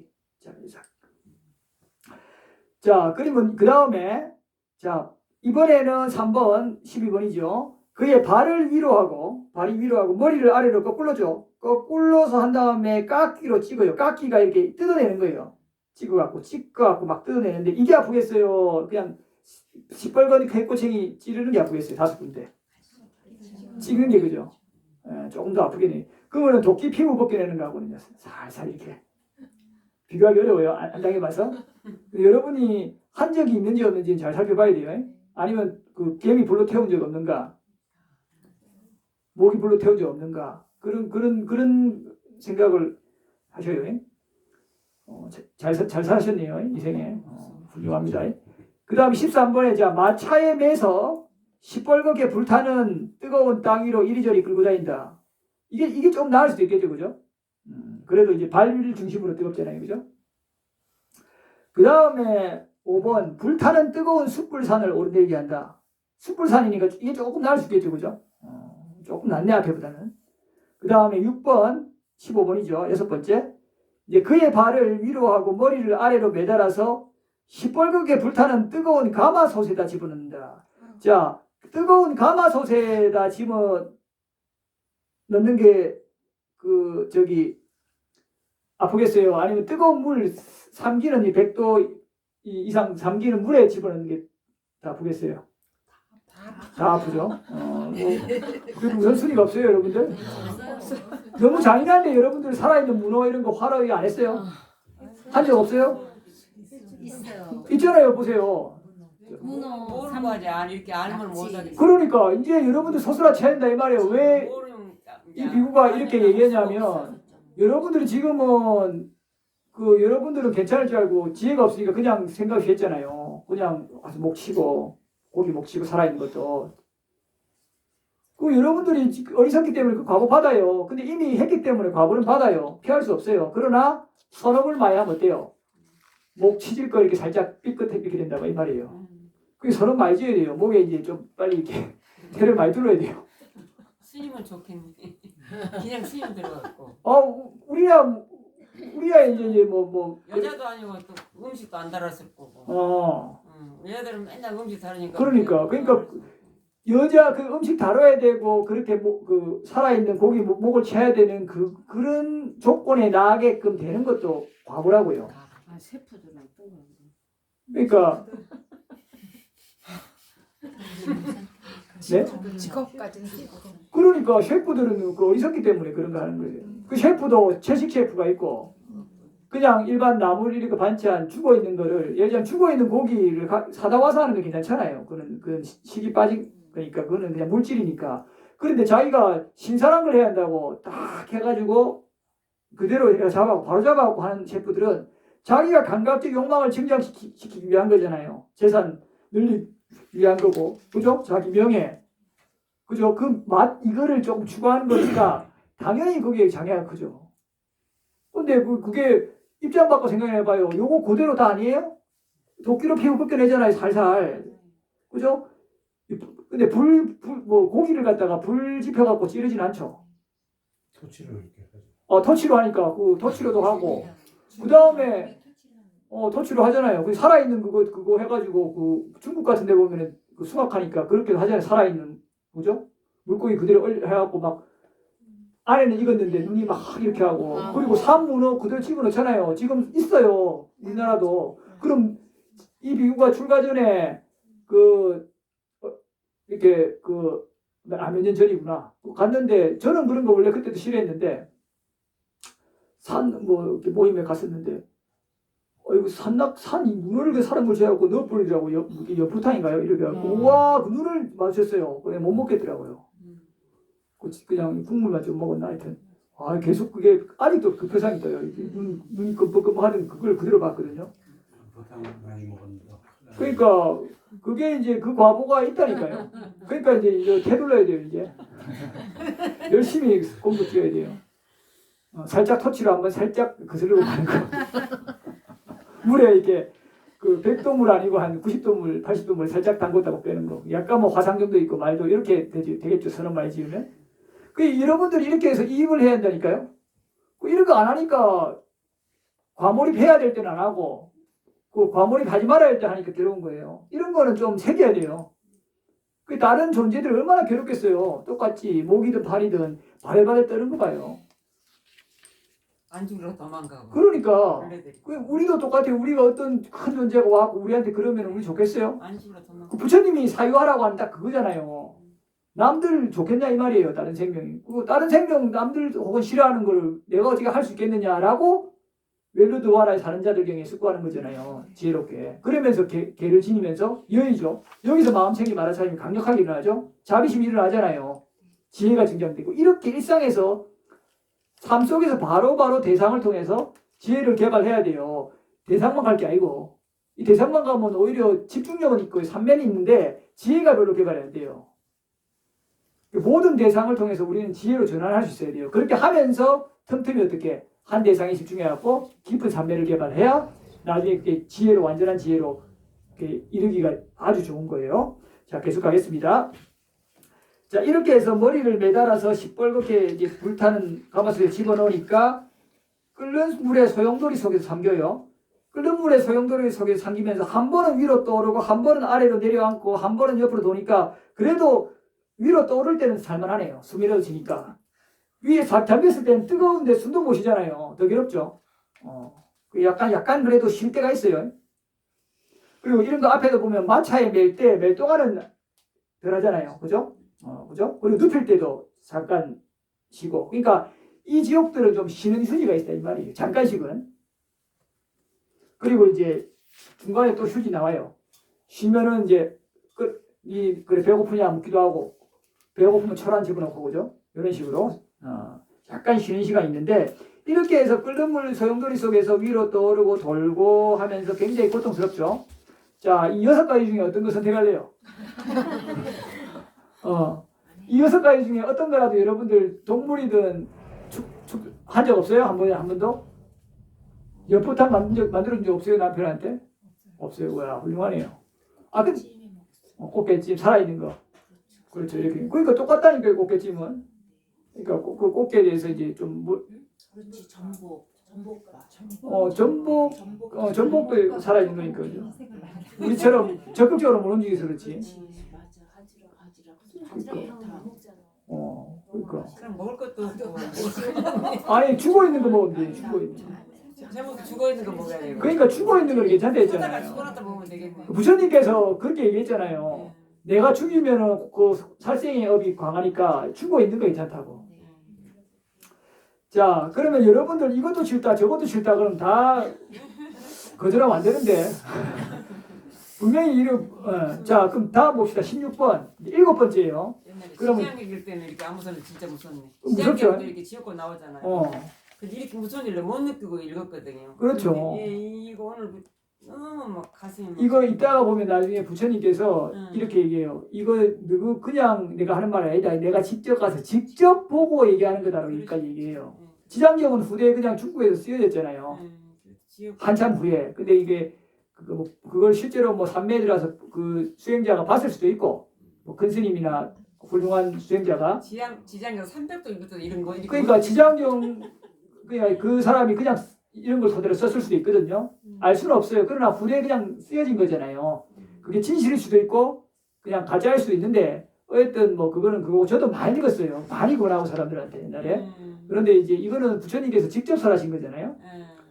자, 그러면 그 다음에 자, 이번에는 3번, 12번이죠. 그의 발을 위로하고, 머리를 아래로 거꾸로죠. 거꾸로서 한 다음에 깎기로 찍어요. 깎기가 이렇게 뜯어내는 거예요. 찍어갖고 막 뜯어내는데 이게 아프겠어요? 그냥 시뻘건 개꼬챙이 찌르는 게 아프겠어요? 5군데. 찍는 게 그죠? 조금 더 아프겠네. 그거는 도끼 피부 벗겨내는 거하고는요. 살살 이렇게. 비교하기 어려워요. 안 당해봐서. 여러분이 한 적이 있는지 없는지는 잘 살펴봐야 돼요. 아니면 그 개미 불로 태운 적 없는가? 모기 불로 태운 적 없는가? 그런 생각을 하셔요. 잘 사셨네요. 이 생에. 훌륭합니다. 그 다음 13번에 자, 마차에 매서 시뻘겋게 불타는 뜨거운 땅 위로 이리저리 끌고 다닌다. 이게 좀 나을 수도 있겠죠. 그죠? 그래도 이제 발 중심으로 뜨겁잖아요. 그죠? 그 다음에 5번 불타는 뜨거운 숯불산을 오르내리게 한다. 숯불산이니까 이게 조금 나을 수 있겠죠. 그죠? 조금 낫네 앞에보다는. 그 다음에 6번 15번이죠. 6번째 이제 그의 발을 위로 하고 머리를 아래로 매달아서 시뻘겋게 불타는 뜨거운 가마솥에다 집어넣는다. 자, 뜨거운 가마솥에다 집어 넣는 게 아프겠어요? 아니면 뜨거운 물 삼기는 100도 이상 삼기는 물에 집어넣는 게 다 아프겠어요? 다 아프죠? 그래도 우선순위가 없어요, 여러분들? 너무 잔인한데 여러분들 살아있는 문어 이런 거 화로 안 했어요? 한 적 없어요? 있어요. 있잖아요, 보세요. 모르고 하지 이렇게 알면 못하겠어. 그러니까 이제 여러분들 스스로 차야 된다 이 말이에요. 왜 이 비구가 이렇게 얘기하냐면 여러분들이 지금은 여러분들은 괜찮을 줄 알고 지혜가 없으니까 그냥 생각 했잖아요. 그냥 와서 고기 목 치고 살아있는 것도. 여러분들이 어리석기 때문에 그 과보 받아요. 근데 이미 했기 때문에 과보는 받아요. 피할 수 없어요. 그러나 선업을 많이 하면 어때요? 목 치질 거 이렇게 살짝 삐끗해 이렇게 된다고 이 말이에요. 그게 선업 많이 지어야 돼요. 목에 이제 좀 빨리 이렇게 대를 많이 둘러야 돼요. 스님은 좋겠네. 그냥 스님 들어갔고. 우리야 이제 뭐 여자도 아니고 또 음식도 안 달았을 거고. 여자들은 맨날 음식 다르니까. 그러니까 여자 그 음식 다뤄야 되고 그렇게 살아있는 고기 목을 쳐야 되는 그런 조건에 나게끔 되는 것도 과부라고요. 셰프들은 또 그러니까 네? 직업까지는 그러니까 셰프들은 그 어리석기 때문에 그런 거 하는 거예요. 그 셰프도 채식 셰프가 있고 그냥 일반 나물 이렇게 반찬 죽어 있는 거를 예를 들면 죽어 있는 고기를 사다 와서 하는 건 괜찮잖아요. 그건 식이 빠진 그러니까 그거는 그냥 물질이니까. 그런데 자기가 신선한 걸 해야 한다고 딱 해가지고 그대로 잡아고 바로 잡아갖고 하는 셰프들은 자기가 감각적 욕망을 증장시키기 위한 거잖아요. 재산 늘리기 위한 거고, 그죠? 자기 명예, 그죠? 그 맛 이거를 조금 추구하는 거니까 당연히 그게 장애가 크죠. 근데 그게 입장 바꿔 생각해봐요. 요거 그대로 다 아니에요? 도끼로 피고 벗겨내잖아요, 살살, 그죠? 근데 뭐 고기를 갖다가 불 지펴갖고 찌르진 않죠. 토치를 이렇게 하죠. 토치로 하니까 그 토치로도 하고 그 다음에 토치로 하잖아요. 그 살아있는 그거 해가지고 그 중국 같은 데 보면은 그 수확하니까 그렇게 하잖아요. 살아있는 그죠? 물고기 그대로 해갖고 막 안에는 익었는데 눈이 막 이렇게 하고 그리고 산문어 그대로 집어넣잖아요. 지금 있어요. 우리나라도. 그럼 이 비유가 출가 전에 이렇게 몇 년 전이구나. 갔는데 저는 그런 거 원래 그때도 싫어했는데 이렇게 모임에 갔었는데 이거 산이 눈을 그 사람을 재갖고 넣어버리더라고. 연포탕인가요? 이렇게 해갖고 우와 그 눈을 마주쳤어요. 그냥 못 먹겠더라고요. 그냥 국물만 좀 먹었나 하여튼 계속 그게 아직도 그 표상이 떠요. 눈이 끔뻑끔하는 그걸 그대로 봤거든요. 보통 많이 먹었는데. 그러니까 그게 이제 그 과보가 있다니까요. 그러니까 이제 태둘러야 돼요. 이제 열심히 공부 뛰어야 돼요. 살짝 터치로 한번 살짝 거슬리고 가는 거. 물에 이렇게 그 100도물 아니고 한 90도물, 80도물 살짝 담궜다고 빼는 거. 약간 뭐 화상정도 있고 말도 이렇게 되겠죠. 서너 많이 지으면. 여러분들이 이렇게 해서 이입을 해야 한다니까요. 이런 거 안 하니까 과몰입해야 될 때는 안 하고 과몰입하지 말아야 할 때 하니까 괴로운 거예요. 이런 거는 좀 새겨야 돼요. 다른 존재들 얼마나 괴롭겠어요. 똑같이 목이든 팔이든 바들바들 떠는 거 봐요. 안 죽으러 도망가고. 그러니까 벌레들이. 우리도 똑같아요. 우리가 어떤 큰 존재가 와갖고 우리한테 그러면 우리 좋겠어요? 안 죽으러 도망가. 부처님이 사유하라고 하는 딱 그거잖아요. 남들 좋겠냐 이 말이에요. 다른 생명이. 다른 생명 남들 혹은 싫어하는 걸 내가 어떻게 할 수 있겠느냐라고 웰루드와라의 사는 자들 경에 숙고하는 거잖아요. 지혜롭게. 그러면서 개를 지니면서 여의죠. 여기서 마음챙이 마라차림이 강력하게 일어나죠. 자비심이 일어나잖아요. 지혜가 증장되고 이렇게 일상에서 삶 속에서 바로바로 대상을 통해서 지혜를 개발해야 돼요. 대상만 갈 게 아니고 이 대상만 가면 오히려 집중력은 있고 삼면이 있는데 지혜가 별로 개발해야 돼요. 모든 대상을 통해서 우리는 지혜로 전환할 수 있어야 돼요. 그렇게 하면서 틈틈이 어떻게 한 대상에 집중해갖고 깊은 삼면을 개발해야 나중에 지혜로 완전한 지혜로 이르기가 아주 좋은 거예요. 자, 계속 가겠습니다. 자, 이렇게 해서 머리를 매달아서 시뻘겋게 이제 불타는 가마솥에 집어넣으니까 끓는 물의 소용돌이 속에서 잠겨요. 끓는 물의 소용돌이 속에서 잠기면서 한 번은 위로 떠오르고 한 번은 아래로 내려앉고 한 번은 옆으로 도니까 그래도 위로 떠오를 때는 살만하네요. 숨이라도 지니까. 위에 잠겼을 때는 뜨거운데 숨도 못 쉬잖아요. 더 괴롭죠. 약간 그래도 쉴 때가 있어요. 그리고 이런 거 앞에도 보면 마차에 멜 때 멜동안은 덜 하잖아요. 그죠? 그죠? 그리고 눕힐 때도 잠깐 쉬고. 그러니까 이 지옥들은 좀 쉬는 휴지가 있다 이 말이에요. 잠깐씩은. 그리고 이제 중간에 또 휴지 나와요. 쉬면은 이제 그래 배고프냐 묻기도 하고 배고프면 철 안 집어넣고 그죠? 이런 식으로 약간 쉬는 시간이 있는데 이렇게 해서 끓는 물 소용돌이 속에서 위로 떠오르고 돌고 하면서 굉장히 고통스럽죠. 자, 이 6가지 중에 어떤 거 선택할래요? 이 6가지 중에 어떤 거라도 여러분들 동물이든 한 적 없어요? 한 번도? 연포탕 만들어준 적 없어요? 남편한테? 없어요. 와, 훌륭하네요. 근데 꽃게찜 살아있는 거. 그렇죠. 이렇게. 그러니까 똑같다니까요, 꽃게찜은. 그러니까 그 꽃게에 대해서 이제 좀 그렇지 전복밥. 전복도 살아있는 거니까. 그죠? 우리처럼 적극적으로 못 움직여서 그렇지. 맞아 하지라 다 먹잖아. 그러니까. 그럼 먹을 것도 없고. 아니, 죽어 있는 거 먹으면 돼, 죽어 있는 거. 제목도 죽어 있는 거 먹어야 되고. 그러니까 죽어 있는 건 괜찮다 살다가 했잖아요. 죽어놨다 먹으면 되겠네. 부처님께서 그렇게 얘기했잖아요. 내가 죽이면은 그 살생의 업이 강하니까 죽어 있는 거 괜찮다고. 자, 그러면 여러분들 이것도 싫다, 저것도 싫다, 그럼 다 거절하면 안 되는데. 분명히 자, 그럼 다음 봅시다. 16번. 7번째예요. 옛날에 그러면- 시장 읽을 때는 이렇게 아무 소리 진짜 무섭네. 무섭죠? 시장 이렇게 지옥고 나오잖아요. 어, 근데 이렇게 무서운 일을 못 느끼고 읽었거든요. 그렇죠. 근데 이거 오늘 너무 막 가슴이 막 이거 이따가 보면 나중에 부처님께서 응. 이렇게 얘기해요. 이거 누구 그냥 내가 하는 말 아니다. 내가 직접 가서 직접 보고 얘기하는 거다라고 여기까지 얘기해요. 응. 지장경은 후대에 그냥 중국에서 쓰여졌잖아요. 지옥 한참 후에. 근데 이게 그걸 실제로 뭐 산매에 들어가서 그 수행자가 봤을 수도 있고 뭐 큰 스님이나 훌륭한 수행자가 지장경 300도 읽었다 이런 거 이렇게 그러니까 지장경 그냥 그 사람이 그냥 이런 걸 토대로 썼을 수도 있거든요. 알 수는 없어요. 그러나 후대에 그냥 쓰여진 거잖아요. 그게 진실일 수도 있고 그냥 가짜일 수도 있는데 어쨌든 뭐 그거는 그거고 저도 많이 읽었어요. 많이 권하고 사람들한테 옛날에. 그런데 이제 이거는 부처님께서 직접 설하신 거잖아요.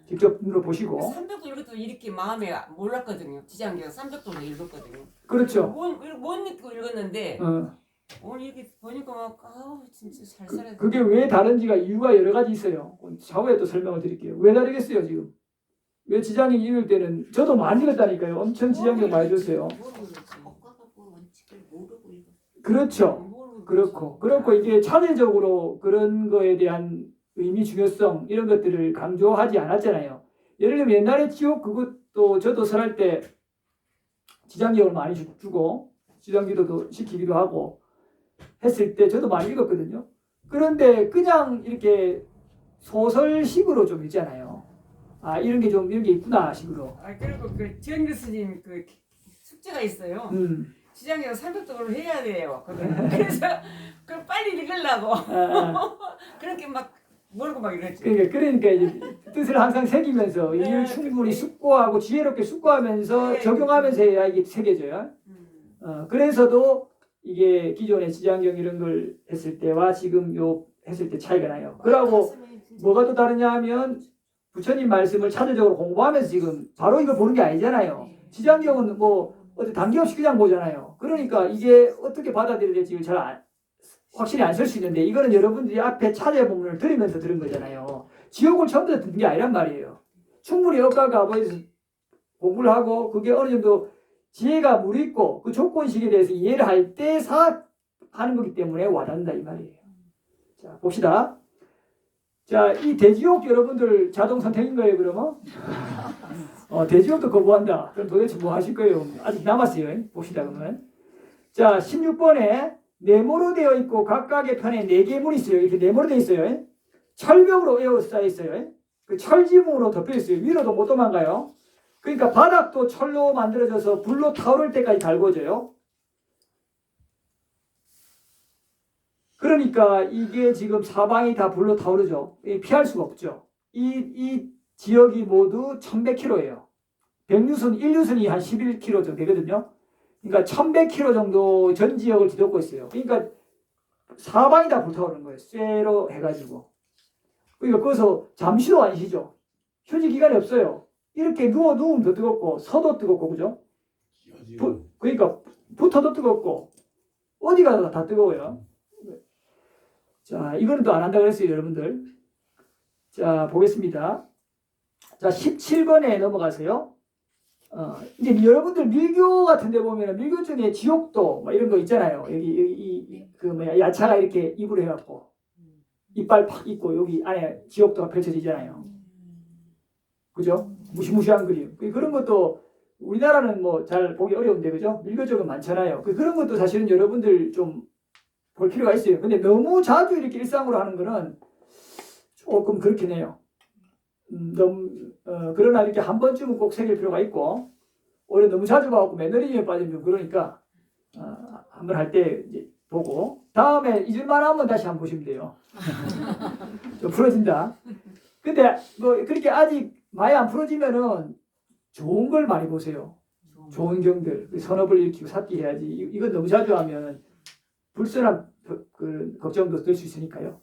직접 눈으로 보시고. 300도 읽어도 이렇게 마음에 몰랐거든요. 지장경 300도도 읽었거든요. 그렇죠. 못 읽고 읽었는데 어. 오늘 이렇게 보니까 막 아우 진짜 잘 살아야 돼. 그게 왜 다른지가 이유가 여러 가지 있어요. 차후에 또 설명을 드릴게요. 왜 다르겠어요 지금? 왜 지장경 읽을 때는 저도 많이 읽었다니까요. 엄청 지장경 많이 줬어요. 억과가고 원칙을 모르고 읽어. 그렇죠. 그렇고 이게 차례적으로 그런 거에 대한 의미 중요성 이런 것들을 강조하지 않았잖아요. 예를 들면 옛날에 지옥 그것도 저도 설할 때 지장경을 많이 주고 지장기도도 시키기도 하고 했을 때 저도 많이 읽었거든요. 그런데 그냥 이렇게 소설식으로 좀 읽잖아요. 아 이런 게 좀 이런 게 있구나 식으로. 아 그리고 그 지원 교수님 그 숙제가 있어요. 지장경 300도를 해야 돼요. 그래서 그걸 빨리 읽으려고 그렇게 막 모르고 막 이랬지. 그러니까 이제 뜻을 항상 새기면서 이를 충분히 숙고하고 지혜롭게 숙고하면서 네, 적용하면서 해야 이게 새겨져요. 그래서도 이게 기존의 지장경 이런 걸 했을 때와 지금 요 했을 때 차이가 나요. 그러고 뭐가 또 다르냐 하면 부처님 말씀을 차례적으로 공부하면서 지금 바로 이걸 보는 게 아니잖아요. 지장경은 뭐 어디 단계 없이 그냥 보잖아요. 그러니까 이게 어떻게 받아들여야 될지 잘 확실히 안 쓸 수 있는데 이거는 여러분들이 앞에 차례 본문을 들으면서 들은 거잖아요. 지옥을 처음부터 듣는 게 아니란 말이에요. 충분히 억가가 아버지에서 공부를 하고 그게 어느 정도 지혜가 무르익고 그 조건식에 대해서 이해를 할 때 하는 거기 때문에 와닿는다 이 말이에요. 자 봅시다. 자 이 대지옥 여러분들 자동 선택인 거예요 그러면? 대지옥도 거부한다. 그럼 도대체 뭐 하실 거예요? 아직 남았어요. 봅시다 그러면. 자 16번에 네모로 되어 있고 각각의 편에 4개의 문이 있어요. 이렇게 네모로 되어 있어요. 철벽으로 에워싸여 있어요. 그 철지붕으로 덮여 있어요. 위로도 못 도망가요. 그러니까 바닥도 철로 만들어져서 불로 타오를 때까지 달궈져요. 그러니까 이게 지금 사방이 다 불로 타오르죠. 피할 수가 없죠. 이 지역이 모두 1100km예요. 100유순, 1유순이 한 11km 정도 되거든요. 그러니까 1100km 정도 전 지역을 뒤덮고 있어요. 그러니까 사방이 다 불타오르는 거예요. 쇠로 해가지고. 그러니까 거기서 잠시도 안 쉬죠. 휴지 기간이 없어요. 이렇게 누우면 더 뜨겁고 서도 뜨겁고 그죠? 그러니까 붙어도 뜨겁고 어디 가도 다 뜨거워요. 자 이거는 또 안 한다고 그랬어요 여러분들. 자 보겠습니다. 자 17번에 넘어가세요. 이제 여러분들 밀교 같은 데 보면 밀교 중에 지옥도 뭐 이런 거 있잖아요. 여기 그 뭐야 야차가 이렇게 입으로 해갖고 이빨 팍 있고 여기 안에 지옥도가 펼쳐지잖아요. 그죠? 무시무시한 그림. 그런 것도 우리나라는 뭐 잘 보기 어려운데 그죠? 밀교 쪽은 많잖아요. 그런 것도 사실은 여러분들 좀 볼 필요가 있어요. 근데 너무 자주 이렇게 일상으로 하는 거는 조금 그렇긴 해요. 그러나 이렇게 한 번쯤은 꼭 새길 필요가 있고 오히려 너무 자주 봐갖고 매너리즘에 빠지면 좀 그러니까 한번 할 때 이제 보고 다음에 잊을만 하면 다시 한번 보시면 돼요. 좀 풀어진다. 근데 뭐 그렇게 아직 많이 안 풀어지면은 좋은 걸 많이 보세요. 좋은 경들 선업을 일으키고 삿기 해야지. 이건 너무 자주 하면 불순한 그 걱정도 될 수 있으니까요.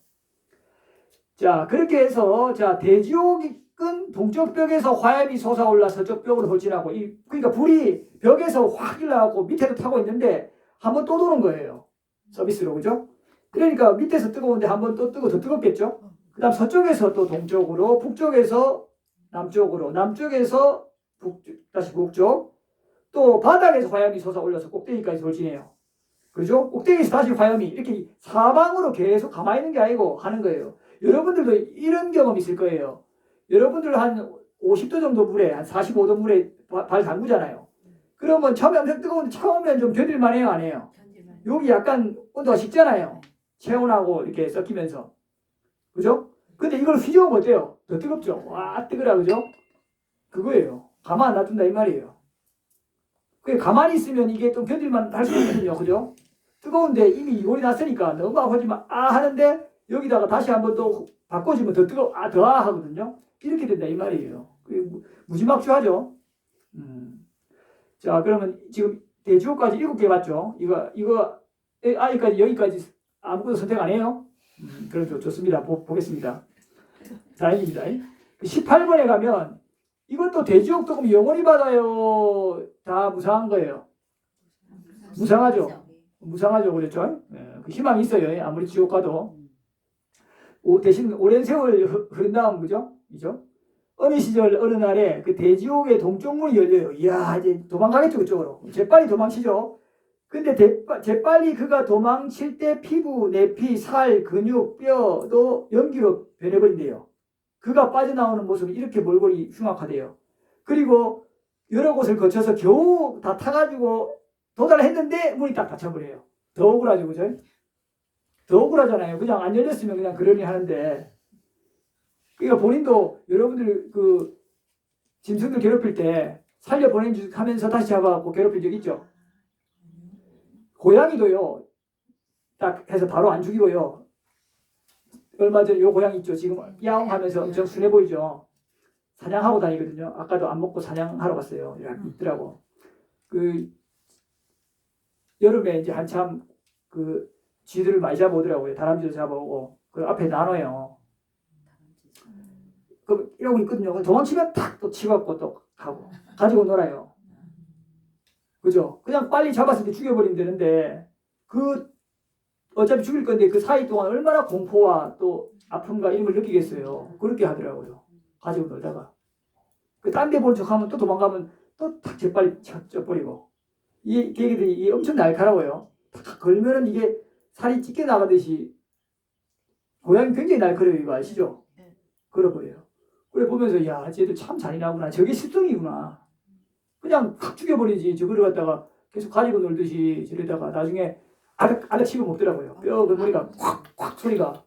자 그렇게 해서 자 대지옥 끈 동쪽 벽에서 화염이 솟아올라 서쪽 벽으로 돌진하고 그러니까 불이 벽에서 확 일어나고 밑에도 타고 있는데 한번 또 도는 거예요. 서비스로 그죠? 그러니까 밑에서 뜨거운데 한번 또 뜨고 더 뜨겁겠죠? 그 다음 서쪽에서 또 동쪽으로 북쪽에서 남쪽으로 남쪽에서 다시 북쪽 또 바닥에서 화염이 솟아올라서 꼭대기까지 돌진해요. 그죠? 꼭대기에서 다시 화염이 이렇게 사방으로 계속 가만히 있는 게 아니고 하는 거예요. 여러분들도 이런 경험 있을 거예요. 여러분들 한 50도 정도 물에 한 45도 물에 발 담그잖아요. 그러면 처음에 엄청 뜨거운데 처음엔 좀 견딜만 해요, 안 해요? 여기 약간 온도가 식잖아요. 체온하고 이렇게 섞이면서. 그죠? 근데 이걸 휘저으면 어때요? 더 뜨겁죠? 와, 뜨거라, 그죠? 그거예요. 가만 안 놔둔다, 이 말이에요. 그게 가만히 있으면 이게 좀 견딜만 할 수 있거든요. 그죠? 뜨거운데 이미 열이 났으니까 너무 아프지만 하는데 여기다가 다시 한번 또 바꿔주면 더 더 하거든요. 이렇게 된다, 이 말이에요. 무지막지하죠? 자, 그러면 지금 대지옥까지 7개 맞죠? 이거 아직까지 여기까지 아무것도 선택 안 해요? 그럼 좋습니다. 보겠습니다. 다행입니다. 18번에 가면 이것도 대지옥 도금 영원히 받아요. 다 무상한 거예요. 무상하죠? 무상하죠. 그렇죠? 그 희망이 있어요. 아무리 지옥 가도. 대신 오랜 세월 흐른 다음, 그죠? 어느 시절, 어느 날에 그 대지옥의 동쪽 문이 열려요. 이야, 이제 도망가겠죠, 그쪽으로. 재빨리 도망치죠. 근데 재빨리 그가 도망칠 때 피부, 내피, 살, 근육, 뼈도 연기로 변해버린대요. 그가 빠져나오는 모습이 이렇게 몰골이 흉악하대요. 그리고 여러 곳을 거쳐서 겨우 다 타가지고 도달했는데 문이 딱 닫혀버려요. 더 억울하죠, 그죠? 더 억울하잖아요. 그냥 안 열렸으면 그냥 그러니 하는데. 그러니까 본인도 여러분들 그 짐승들 괴롭힐 때 살려보낸 줄 하면서 다시 잡아갖고 괴롭힐 적 있죠? 고양이도요, 딱 해서 바로 안 죽이고요. 얼마 전에 요 고양이 있죠? 지금 야옹하면서 엄청 순해 보이죠? 사냥하고 다니거든요. 아까도 안 먹고 사냥하러 갔어요. 있더라고. 그 여름에 이제 한참 그 쥐들을 많이 잡아오더라고요. 다람쥐도 잡아오고 그 앞에 나눠요. 그럼 이러고 있거든요. 도망치면 탁 또 치갖고 또 가고 가지고 놀아요. 그죠? 그냥 빨리 잡았을 때 죽여버리면 되는데 그 어차피 죽일 건데 그 사이 동안 얼마나 공포와 또 아픔과 이런 걸 느끼겠어요. 그렇게 하더라고요. 가지고 놀다가 그 딴 데 본 척하면 또 도망가면 또 탁 재빨리 쳐버리고 이 개들이 엄청 날카로워요. 탁 걸면은 이게 살이 찢겨 나가듯이 고양이 굉장히 날카로워요. 이거 아시죠? 걸어버려요. 그래 보면서 야 쟤들 참 잔인하구나. 저게 습성이구나. 그냥 확 죽여버리지. 저거를 갖다가 계속 가지고 놀듯이 저러다가 나중에 아득 씹어 먹더라고요. 뼈 그 머리가 콱콱 소리가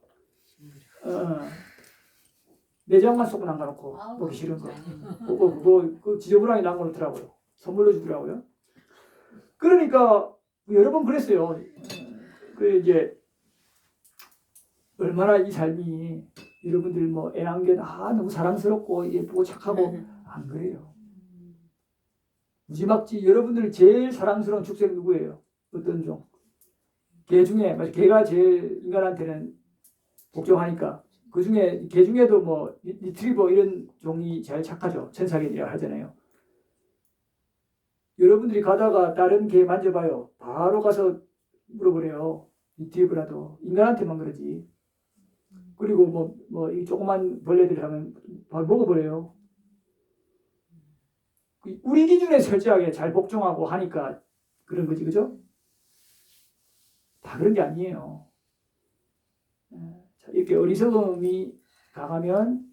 내장만 쏙 남겨놓고 먹기 싫은 거. 그거 지저분하게 남겨놓더라고요. 선물로 주더라고요. 그러니까 여러 번 그랬어요. 그 이제 얼마나 이 삶이 여러분들 뭐 애완견 너무 사랑스럽고 예쁘고 착하고 안 그래요. 무지막지 여러분들 제일 사랑스러운 축생 누구예요? 어떤 종? 개 중에 개가 제일 인간한테는 복종하니까 그 중에 개 중에도 뭐 리트리버 이런 종이 제일 착하죠. 천사견이라고 하잖아요. 여러분들이 가다가 다른 개 만져봐요. 바로 가서 물어보래요. 리트리버라도 인간한테만 그러지. 그리고 이 조그만 벌레들 하면 바로 먹어버려요. 우리 기준에 철저하게 잘 복종하고 하니까 그런 거지, 그죠? 다 그런 게 아니에요. 이렇게 어리석음이 강하면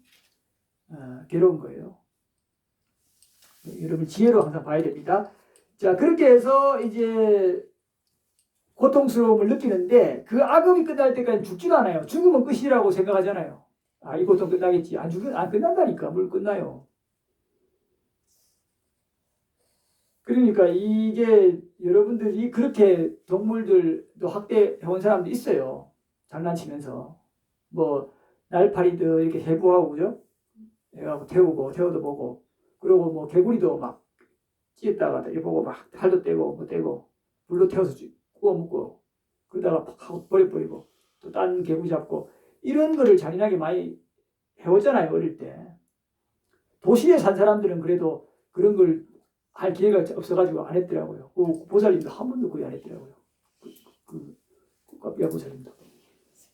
괴로운 거예요. 여러분 지혜로 항상 봐야 됩니다. 자, 그렇게 해서 이제 고통스러움을 느끼는데 그 악업이 끝날 때까지 죽지도 않아요. 죽으면 끝이라고 생각하잖아요. 이 고통 끝나겠지. 안 끝난다니까. 뭘 끝나요. 그러니까 이게 여러분들이 그렇게 동물들도 학대해온 사람도 있어요. 장난치면서. 날파리도 이렇게 해부하고, 그죠? 내가 태워도 보고. 그리고 개구리도 막 찢었다가 이렇게 보고 막 팔도 떼고, 불로 태워서 구워 먹고, 그러다가 팍 하고 버려버리고, 또 딴 개구리 잡고, 이런 거를 잔인하게 많이 해오잖아요, 어릴 때. 도시에 산 사람들은 그래도 그런 걸 할 기회가 없어가지고 안 했더라고요. 그 보살님도 한 번도 거의 안 했더라고요. 야 보살님도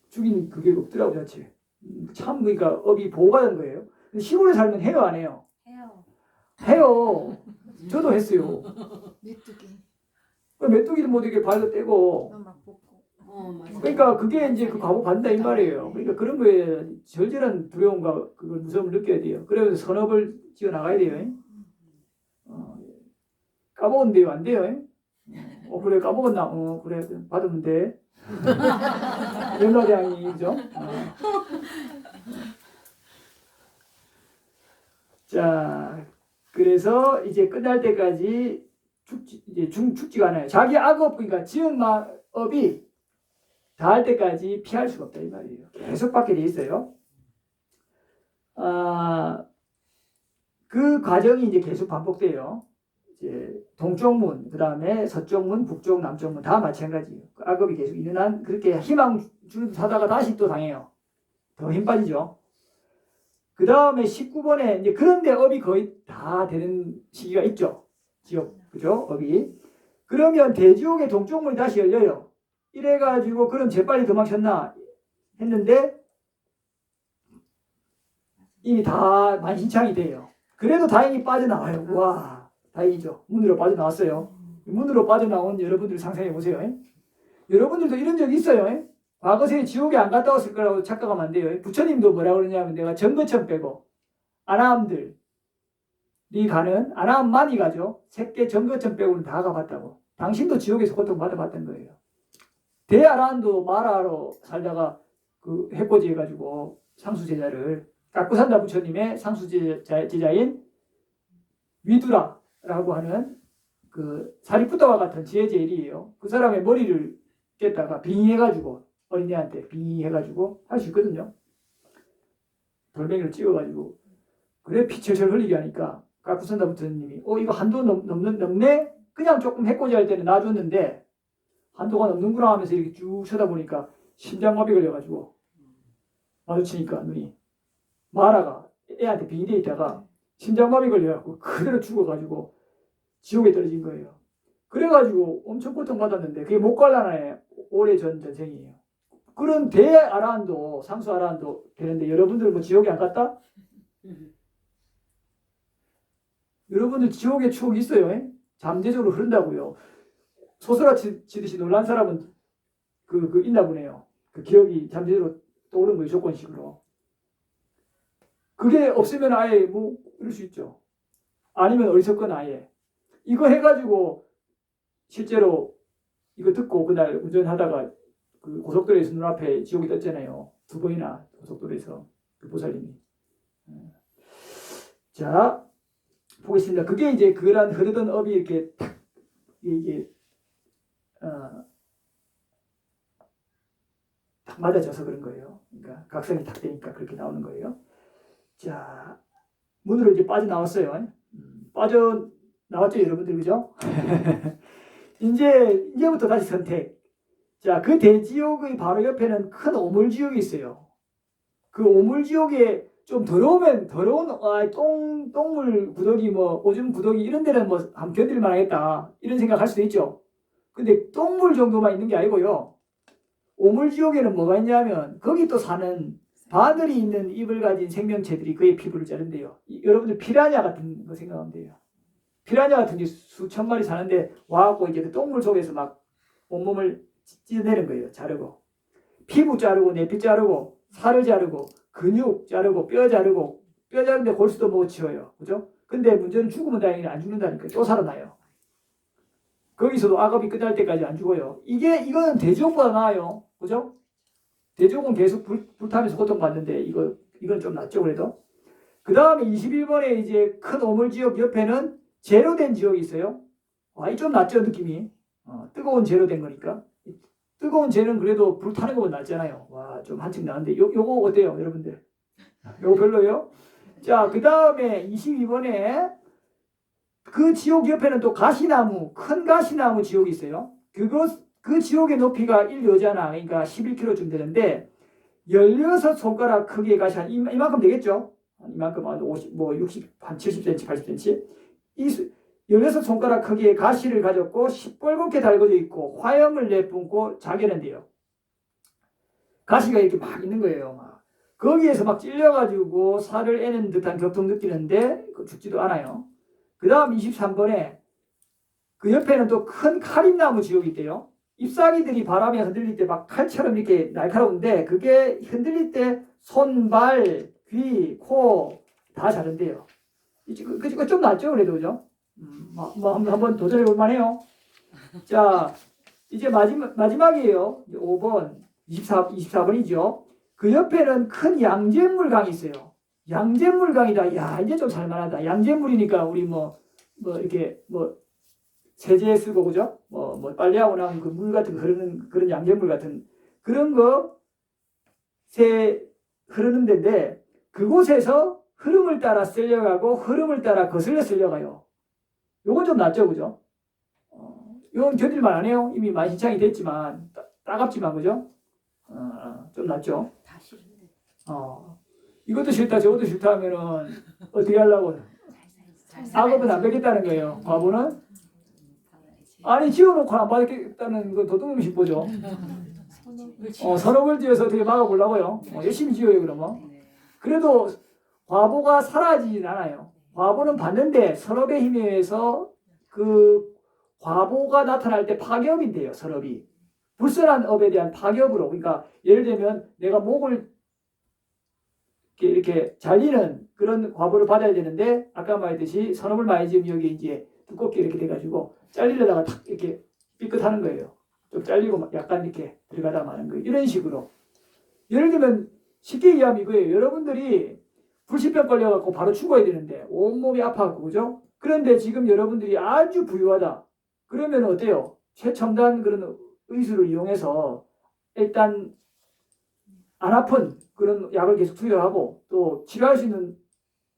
죽인 그게 없더라고요, 자체. 참 그러니까 업이 보호받은 거예요. 근데 시골에 살면 해요, 안 해요? 해요. 해요. 저도 했어요. 메뚜기. 메뚜기도 못 이렇게 발로 떼고. 막 뽑고. 맞아. 그러니까 그게 이제 그 과보 받는다 이 말이에요. 그러니까 그런 거에 절절한 두려움과 그걸 무서움을 느껴야 돼요. 그래서 선업을 지어 나가야 돼요. 까먹었는데요, 안 돼요. 그래 까먹었나? 그래 받으면 돼. 연락량이 그죠? 자, 그래서 이제 끝날 때까지 죽지가 않아요. 자기 악업 그러니까 지은 업이 다할 때까지 피할 수가 없다 이 말이에요. 계속 받게 돼 있어요. 그 과정이 이제 계속 반복돼요. 이제 동쪽 문, 그 다음에 서쪽 문, 북쪽, 남쪽 문 다 마찬가지예요. 그 악업이 계속 있는 한 그렇게 희망 사다가 다시 또 당해요. 더 힘 빠지죠. 그 다음에 19번에 이제 그런데 업이 거의 다 되는 시기가 있죠. 지옥, 그죠? 업이. 그러면 대지옥의 동쪽 문이 다시 열려요. 이래가지고 그럼 재빨리 도망쳤나 했는데 이미 다 만신창이 돼요. 그래도 다행히 빠져나와요. 와, 다행이죠. 문으로 빠져나왔어요. 문으로 빠져나온 여러분들 상상해 보세요. 여러분들도 이런 적 있어요. 과거에 지옥에 안 갔다 왔을 거라고 착각하면 안 돼요. 부처님도 뭐라고 그러냐면 내가 전거천 빼고 아나함들이 가는 아나함만이 가죠. 색계 전거천 빼고는 다 가봤다고. 당신도 지옥에서 고통받아봤던 거예요. 대아라한도 마라로 살다가 그 해코지 해가지고 상수제자를 까꾸산다 부처님의 상수제자인 위두라라고 하는 그 사리푸트와 같은 지혜제일이에요. 그 사람의 머리를 깼다가 빙의해가지고 어린애한테 빙의해가지고 할 수 있거든요. 돌멩이를 찍어가지고 그래 피 철철 흘리게 하니까 까꾸산다 부처님이 이거 한도 넘네? 그냥 조금 해코지 할 때는 놔줬는데 한도가 넘는구나 하면서 이렇게 쭉 쳐다보니까 심장마비 걸려가지고 마주치니까 눈이 마라가 애한테 빙의돼 있다가 심장마비 걸려갖고 그대로 죽어가지고 지옥에 떨어진 거예요. 그래가지고 엄청 고통받았는데 그게 목갈라나의 오래전 전생이에요. 그런 대아라한도 상수아라한도 되는데 여러분들 뭐 지옥에 안 갔다? 여러분들 지옥의 추억이 있어요. 잠재적으로 흐른다고요. 소설아치듯이 놀란 사람은 그 있나 보네요. 그 기억이 잠재적으로 떠오르는 거예요. 조건식으로. 그게 없으면 아예 뭐 이럴 수 있죠. 아니면 어리석거나 아예. 이거 해가지고 실제로 이거 듣고 그날 운전하다가 그 고속도로에서 눈앞에 지옥이 떴잖아요. 2번이나 고속도로에서 그 보살님이. 자, 보겠습니다. 그게 이제 그런 흐르던 업이 이렇게 탁 이게 딱 맞아져서 그런 거예요. 그러니까 각성이 탁 되니까 그렇게 나오는 거예요. 자, 문으로 이제 빠져나왔어요. 빠져나왔죠, 여러분들, 그죠? 이제부터 다시 선택. 자, 그 대지옥의 바로 옆에는 큰 오물지옥이 있어요. 그 오물지옥에 좀 더러운 똥물 구더기, 뭐, 오줌 구더기 이런 데는 뭐, 한번 견딜만 하겠다. 이런 생각할 수도 있죠. 근데 똥물 정도만 있는 게 아니고요. 오물지옥에는 뭐가 있냐면, 거기 또 사는 바늘이 있는 입을 가진 생명체들이 그의 피부를 자른대요. 여러분들 피라냐 같은 거 생각하면 돼요. 피라냐 같은 게 수천 마리 사는데 와갖고 이제 그 똥물 속에서 막 온몸을 찢어내는 거예요. 자르고. 피부 자르고, 내피 자르고, 살을 자르고, 근육 자르고, 뼈 자르고, 뼈 자르는데 골수도 못 치워요. 그죠? 근데 문제는 죽으면 다행히 안 죽는다니까. 또 살아나요. 거기서도 악업이 끝날 때까지 안 죽어요. 이거는 대지옥보다 나아요. 그죠? 대지옥은 계속 불타면서 고통받는데 이건 좀 낫죠, 그래도. 그 다음에 21번에 이제 큰 오물지옥 옆에는 제로된 지옥이 있어요. 이 좀 낫죠, 느낌이. 뜨거운 제로된 거니까. 뜨거운 재는 그래도 불타는 것보다 낫잖아요. 와, 좀 한층 나은데 요거 어때요, 여러분들? 요거 별로예요? 자, 그 다음에 22번에 그 지옥 옆에는 또 큰 가시나무 지옥이 있어요. 그 지옥의 높이가 1여자나 그러니까 11km쯤 되는데 16손가락 크기의 가시 한 이만큼 되겠죠? 이만큼 한 50, 뭐 60, 한 70cm, 80cm. 이 16손가락 크기의 가시를 가졌고 시뻘겋게 달궈져 있고 화염을 내뿜고 자게는데요. 가시가 이렇게 막 있는 거예요. 막. 거기에서 막 찔려가지고 살을 애는 듯한 격통 느끼는데 죽지도 않아요. 그 다음 23번에 그 옆에는 또 큰 카림나무 지옥이 있대요. 잎사귀들이 바람에 흔들릴 때 막 칼처럼 이렇게 날카로운데 그게 흔들릴 때 손, 발, 귀, 코 다 자른대요. 그거 좀 낫죠, 그래도 그죠? 뭐 한번 도전해 볼 만해요. 자, 이제 마지막이에요. 5번, 24번이죠. 그 옆에는 큰 양잿물강이 있어요. 양잿물강이다. 야, 이제 좀 살만하다. 양잿물이니까 우리 뭐 이렇게 세제 쓰고 그죠? 뭐 빨래하고 나면 그 물 같은 거 흐르는 그런 양잿물 같은 그런 거 흐르는 데인데 그곳에서 흐름을 따라 쓸려가고 흐름을 따라 거슬려 쓸려가요. 요건 좀 낫죠, 그죠? 이건 견딜만 하네요. 이미 많이 신청이 됐지만 따갑지만 그죠? 좀 낫죠. 다 싫은데. 이것도 싫다 저것도 싫다 하면은 어떻게 하려고? 악업은 안 받겠다는 거예요. 과보는 아니 지어놓고 안 받겠다는 건 도둑놈 싶보죠. 선업을 지어서 어떻게 막아보려고요. 열심히 지어요 그러면. 그래도 과보가 사라지진 않아요. 과보는 받는데 선업의 힘에 의해서 그 과보가 나타날 때 파괴업인데요. 선업이. 불선한 업에 대한 파괴업으로. 그러니까 예를 들면 내가 목을 이렇게 잘리는 그런 과보를 받아야 되는데 아까 말했듯이 선업을 많이 지으면 여기 이제 두껍게 이렇게 돼가지고 잘리려다가 탁 이렇게 삐끗하는 거예요. 좀 잘리고 약간 이렇게 들어가다 마는 거예요. 이런 식으로. 예를 들면 쉽게 이해하면 이거예요. 여러분들이 불치병 걸려갖고 바로 죽어야 되는데 온몸이 아파갖고 그죠? 그런데 지금 여러분들이 아주 부유하다. 그러면 어때요? 최첨단 그런 의술을 이용해서 일단 안 아픈 그런 약을 계속 투여하고 또 치료할 수 있는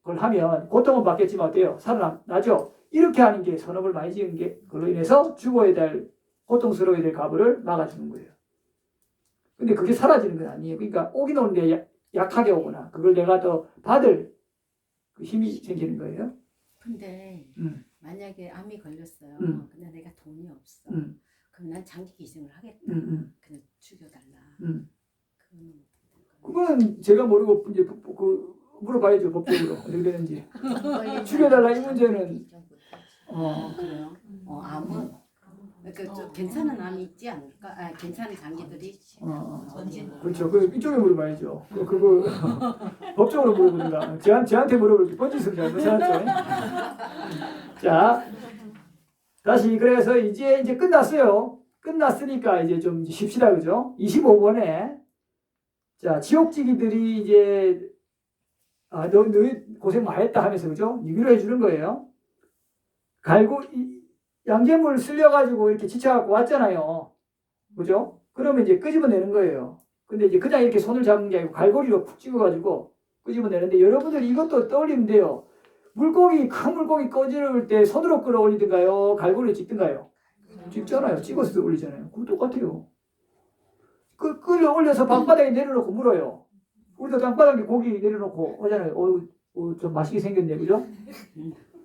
걸 하면 고통은 받겠지만 어때요? 살아나죠? 이렇게 하는 게 선업을 많이 지은 게 그로 인해서 죽어야 될 고통스러워야 될 과부를 막아주는 거예요. 근데 그게 사라지는 건 아니에요. 그러니까 오긴 오는데 약하게 오거나 그걸 내가 더 받을 그 힘이 생기는 거예요. 근데 만약에 암이 걸렸어요. 근데 내가 돈이 없어. 그럼 난 장기 기증을 하겠다. 그냥 죽여달라. 그건 제가 모르고 이제 물어봐야죠 법적으로 어떻게 되는지. 죽여달라 이 문제는 그래요? 암은 그러니까 좀 괜찮은 암이 있지 않을까? 괜찮은 장기들이 그렇죠. 이쪽에 물어봐야죠. 그거 법적으로 물어보든가. 저한테 물어볼 번지수를 잘못 찾았죠. 자, 다시 그래서 이제 끝났어요. 끝났으니까 이제 좀 쉽시다 그죠? 25번에 자 지옥지기들이 이제 너 고생 많이 했다 하면서 그죠? 위로해 주는 거예요. 양잿물 쓸려가지고 이렇게 지쳐갖고 왔잖아요. 그죠? 그러면 이제 끄집어내는 거예요. 근데 이제 그냥 이렇게 손을 잡는 게 아니고 갈고리로 푹 찍어가지고 끄집어내는데 여러분들이 이것도 떠올리면 돼요. 큰 물고기 꺼지를 때 손으로 끌어올리든가요? 갈고리로 찍든가요? 찍잖아요. 찍어서 올리잖아요. 그거 똑같아요. 끌어올려서 방바닥에 내려놓고 물어요. 우리도 땅바닥에 고기 내려놓고 하잖아요. 좀 맛있게 생겼네. 그죠?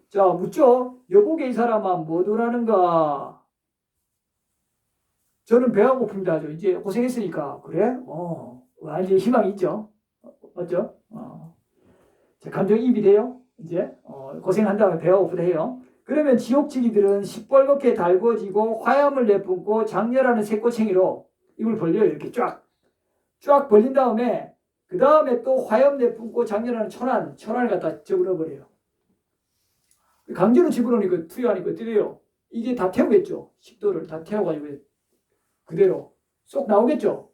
자, 묻죠? 여보게 이 사람아 뭐더라는가? 저는 배가 고픕니다. 하죠. 이제 고생했으니까. 그래? 완전히 희망이 있죠. 맞죠? 자, 감정이입이 돼요. 이제 고생한 다음에 배가 고프다 해요. 그러면 지옥지기들은 시뻘겋게 달궈지고 화염을 내뿜고 장렬하는 새꼬챙이로 입을 벌려요. 이렇게 쫙 벌린 다음에 그 다음에 또 화염 내뿜고 장렬하는 천안을 갖다 집어넣어버려요. 강제로 집어넣으니까 투여하니까 어떻게 돼요? 이게 다 태우겠죠. 식도를 다 태워가지고 그대로 쏙 나오겠죠.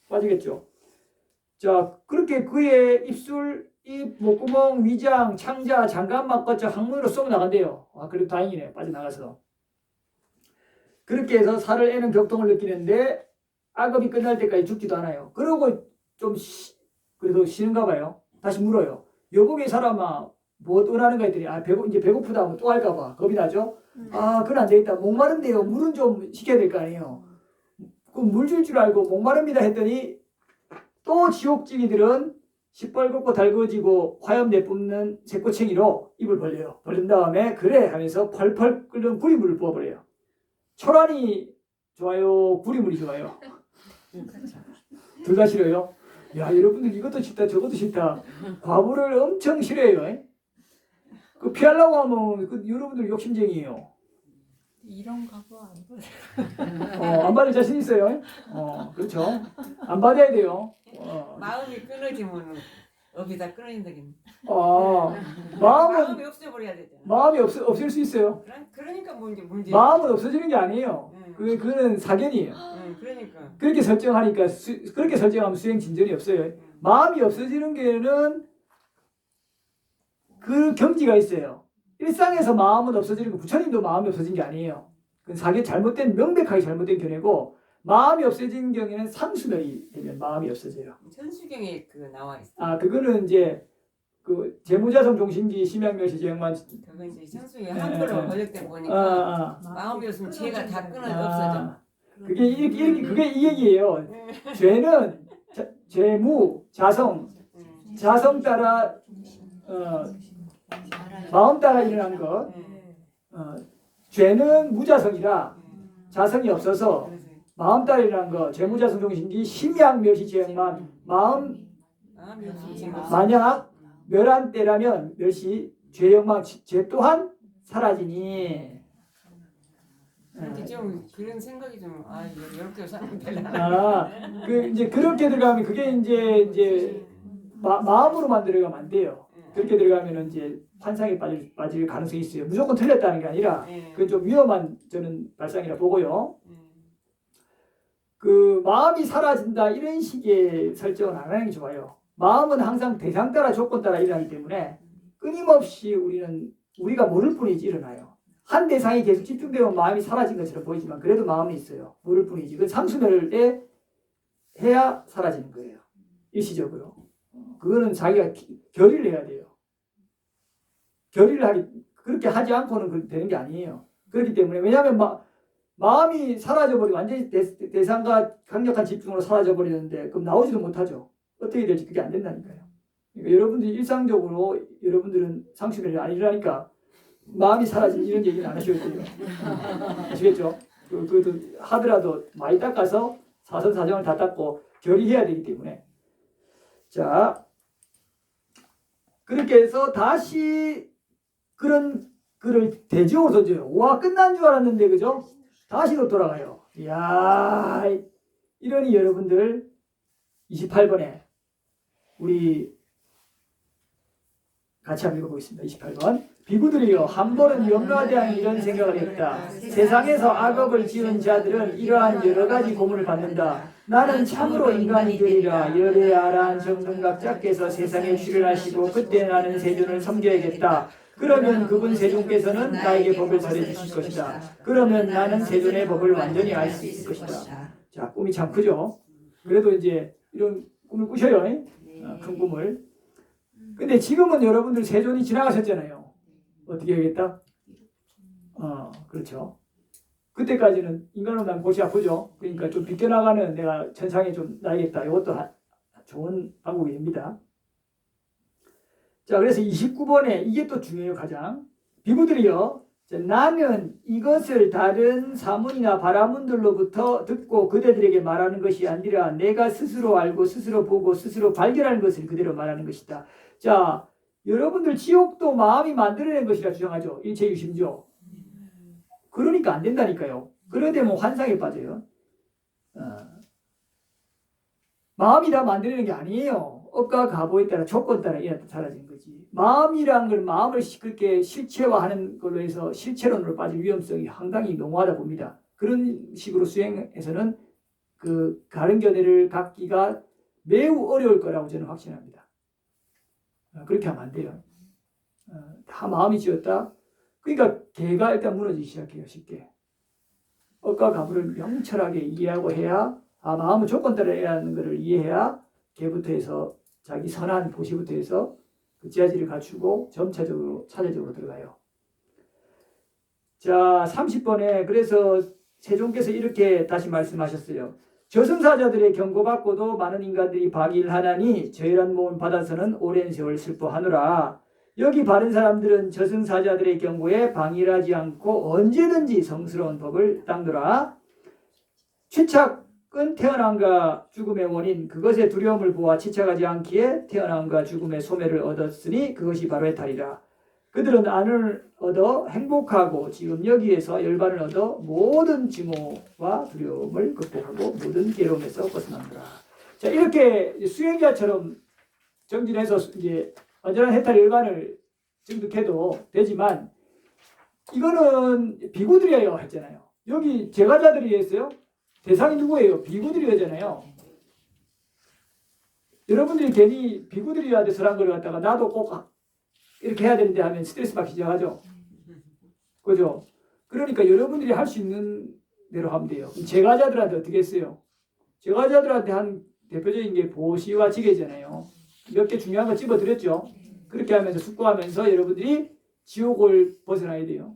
빠지겠죠. 자, 그렇게 그의 입술, 입, 목구멍, 위장, 창자, 장갑, 거쳐 항문으로 쏙 나간대요. 그래도 다행이네. 빠져나가서. 그렇게 해서 살을 애는 격통을 느끼는데 악업이 끝날 때까지 죽지도 않아요. 그러고 좀 그래도 쉬는가 봐요. 다시 물어요. 여보게 사람아 뭐 원하는가 했더니 이제 배고프다 하면 또 할까봐 겁이 나죠. 그건 안 되겠다. 목마른데요. 물은 좀 시켜야 될 거 아니에요. 그럼 물 줄 알고 목마릅니다 했더니 또 지옥지기들은 시뻘겋고 달궈지고 화염 내뿜는 새꼬챙이로 입을 벌려요. 벌린 다음에 그래 하면서 펄펄 끓는 구리물을 부어버려요. 초란이 좋아요? 구리물이 좋아요? 둘 다 싫어요? 야, 여러분들 이것도 싫다 저것도 싫다. 과부를 엄청 싫어해요. 그 피하려고 하면 여러분들 욕심쟁이에요. 이런 과거 안 봐요. 안 받을 자신 있어요? 그렇죠. 안 받아야 돼요. 마음이 끊어지면 업이 다 끊어진다긴. 마음은 마음이 없어버려야 되잖아. 마음이 없을 수 있어요. 그러니까 문제. 마음은 없어지는 게 아니에요. 응. 그거는 사견이에요. 응, 그러니까. 그렇게 설정하니까 그렇게 설정하면 수행 진전이 없어요. 마음이 없어지는 게는 그 경지가 있어요. 일상에서 마음은 없어지는 거 부처님도 마음이 없어진 게 아니에요. 그건 사견 잘못된 명백하게 잘못된 견해고 마음이 없어진 경우에는 상수멸이 되면 마음이 없어져요. 천수경에 그 나와 있어. 그거는 이제 그 재무자성 종신기 심양멸시제만 그건 이제 천수경 한글로 번역된 거니까 마음이 없으면 죄가 다 없어져. 그게 이 얘기예요. 죄는 재무 자성 따라 마음 따라 일어난 것. 죄는 무자성이라 자성이 없어서 마음 따라 일어난 것. 재무자성 종신기 심양멸시제만 마음이 만약 멸한 때라면 멸시 죄영망 죄 또한 사라지니. 근데 좀 그런 생각이 좀 이렇게 사람 되려나. 이제 그렇게 들어가면 그게 이제 마음으로만 들어가면 안 돼요. 그렇게 들어가면 이제 환상에 빠질 가능성이 있어요. 무조건 틀렸다는 게 아니라 그건 좀 위험한 저는 발상이라 보고요. 그 마음이 사라진다 이런 식의 설정은 안 하는 게 좋아요. 마음은 항상 대상 따라 조건 따라 일어나기 때문에 끊임없이 우리가 모를 뿐이지 일어나요. 한 대상이 계속 집중되면 마음이 사라진 것처럼 보이지만 그래도 마음이 있어요. 모를 뿐이지. 그 상수멸에 해야 사라지는 거예요. 일시적으로. 그거는 자기가 결의를 해야 돼요. 그렇게 하지 않고는 되는 게 아니에요. 그렇기 때문에 왜냐하면 마음이 사라져버리고 완전히 대상과 강력한 집중으로 사라져버리는데 그럼 나오지도 못하죠. 어떻게 될지 그게 안 된다니까요. 그러니까 여러분들이 일상적으로 여러분들은 상수멸이 안 일어나니까 마음이 사라진 이런 얘기는 안 하셔도 돼요. 아시겠죠? 그것도 하더라도 많이 닦아서 사선사정을 다 닦고 결의해야 되기 때문에. 자, 그렇게 해서 다시 그런 글을 대지옥으로 던져요. 와, 끝난 줄 알았는데, 그죠? 다시 또 돌아가요. 이야, 이러니 여러분들 28번에 우리 같이 한번 읽어보겠습니다. 28번. 비구들이여 한 번은 염라대왕이 이런 생각을 했다. 세상에서 악업을 지은 자들은 이러한 여러 가지 고문을 받는다. 나는 참으로 인간이 되리라. 열애아란 정등각자께서 세상에 출현하시고 그때 나는 세존을 섬겨야겠다. 그러면 그분 세존께서는 나에게 법을 설해 주실 것이다. 그러면 나는 세존의 법을 완전히 알 수 있을 것이다. 자, 꿈이 참 크죠? 그래도 이제 이런 꿈을 꾸셔요. 큰 꿈을. 근데 지금은 여러분들 세존이 지나가셨잖아요. 어떻게 해야겠다? 그렇죠. 그때까지는 인간으로 난 골치 아프죠. 그러니까 좀 비껴나가는 내가 천상에 좀 나야겠다. 이것도 좋은 방법이 됩니다. 자, 그래서 29번에 이게 또 중요해요. 가장. 비구들이여 나는 이것을 다른 사문이나 바라문들로부터 듣고 그대들에게 말하는 것이 아니라 내가 스스로 알고 스스로 보고 스스로 발견하는 것을 그대로 말하는 것이다. 자, 여러분들 지옥도 마음이 만들어낸 것이라 주장하죠. 일체 유심조. 그러니까 안 된다니까요. 그러되면 환상에 빠져요. 마음이 다 만들어낸 게 아니에요. 업과 가보에 따라 조건 따라 사라진 거지. 마음이란 걸 마음을 그렇게 실체화하는 걸로 해서 실체론으로 빠질 위험성이 상당히 농후하다 봅니다. 그런 식으로 수행에서는 그 다른 견해를 갖기가 매우 어려울 거라고 저는 확신합니다. 그렇게 하면 안 돼요. 다 마음이 지었다. 그러니까 개가 일단 무너지기 시작해요. 쉽게. 업과 가부를 명철하게 이해하고 해야 마음은 조건 따라 해야 하는 것을 이해해야 개부터 해서 자기 선한 보시부터 해서 그 지하지를 갖추고 점차적으로 차례적으로 들어가요. 자, 30번에 그래서 세종께서 이렇게 다시 말씀하셨어요. 저승사자들의 경고받고도 많은 인간들이 방일하나니 저희란 몸을 받아서는 오랜 세월 슬퍼하노라. 여기 바른 사람들은 저승사자들의 경고에 방일하지 않고 언제든지 성스러운 법을 닦노라. 취착은 태어남과 죽음의 원인, 그것의 두려움을 보아 취착하지 않기에 태어남과 죽음의 소멸을 얻었으니 그것이 바로 해탈이라. 그들은 안을 얻어 행복하고 지금 여기에서 열반을 얻어 모든 증오와 두려움을 극복하고 모든 괴로움에서 벗어난다. 자, 이렇게 수행자처럼 정진해서 이제 완전한 해탈 열반을 증득해도 되지만 이거는 비구들이에요 했잖아요. 여기 제가자들이 했어요. 대상이 누구예요? 비구들이잖아요. 여러분들이 괜히 비구들이야 돼서란 걸 갖다가 나도 꼭 이렇게 해야 되는데 하면 스트레스 받기 시작하죠. 그죠? 그러니까 여러분들이 할 수 있는 대로 하면 돼요. 제가자들한테 어떻게 했어요? 제가자들한테 한 대표적인 게 보시와 지게잖아요. 몇 개 중요한 거 집어드렸죠. 그렇게 하면서 숙고하면서 여러분들이 지옥을 벗어나야 돼요.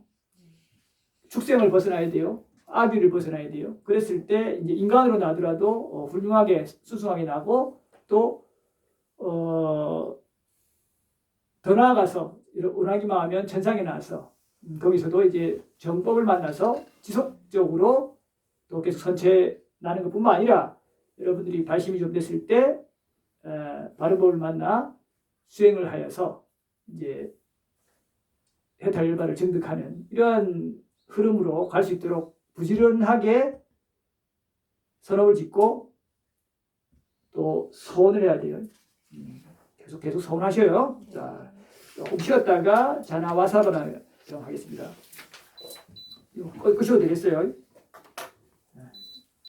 축생을 벗어나야 돼요. 아비를 벗어나야 돼요. 그랬을 때 이제 인간으로 나더라도 훌륭하게 수승하게 나고 또 더 나아가서 원하기만 하면 천상에 나와서 거기서도 이제 정법을 만나서 지속적으로 또 계속 선체 나는 것뿐만 아니라 여러분들이 발심이 좀 됐을 때 바른 법을 만나 수행을 하여서 이제 해탈열반을 증득하는 이러한 흐름으로 갈 수 있도록 부지런하게 선업을 짓고 또 소원을 해야 돼요. 계속 소원하셔요. 자, 조금 쉬었다가 자나와사바나 하겠습니다. 이거 끄셔도 되겠어요.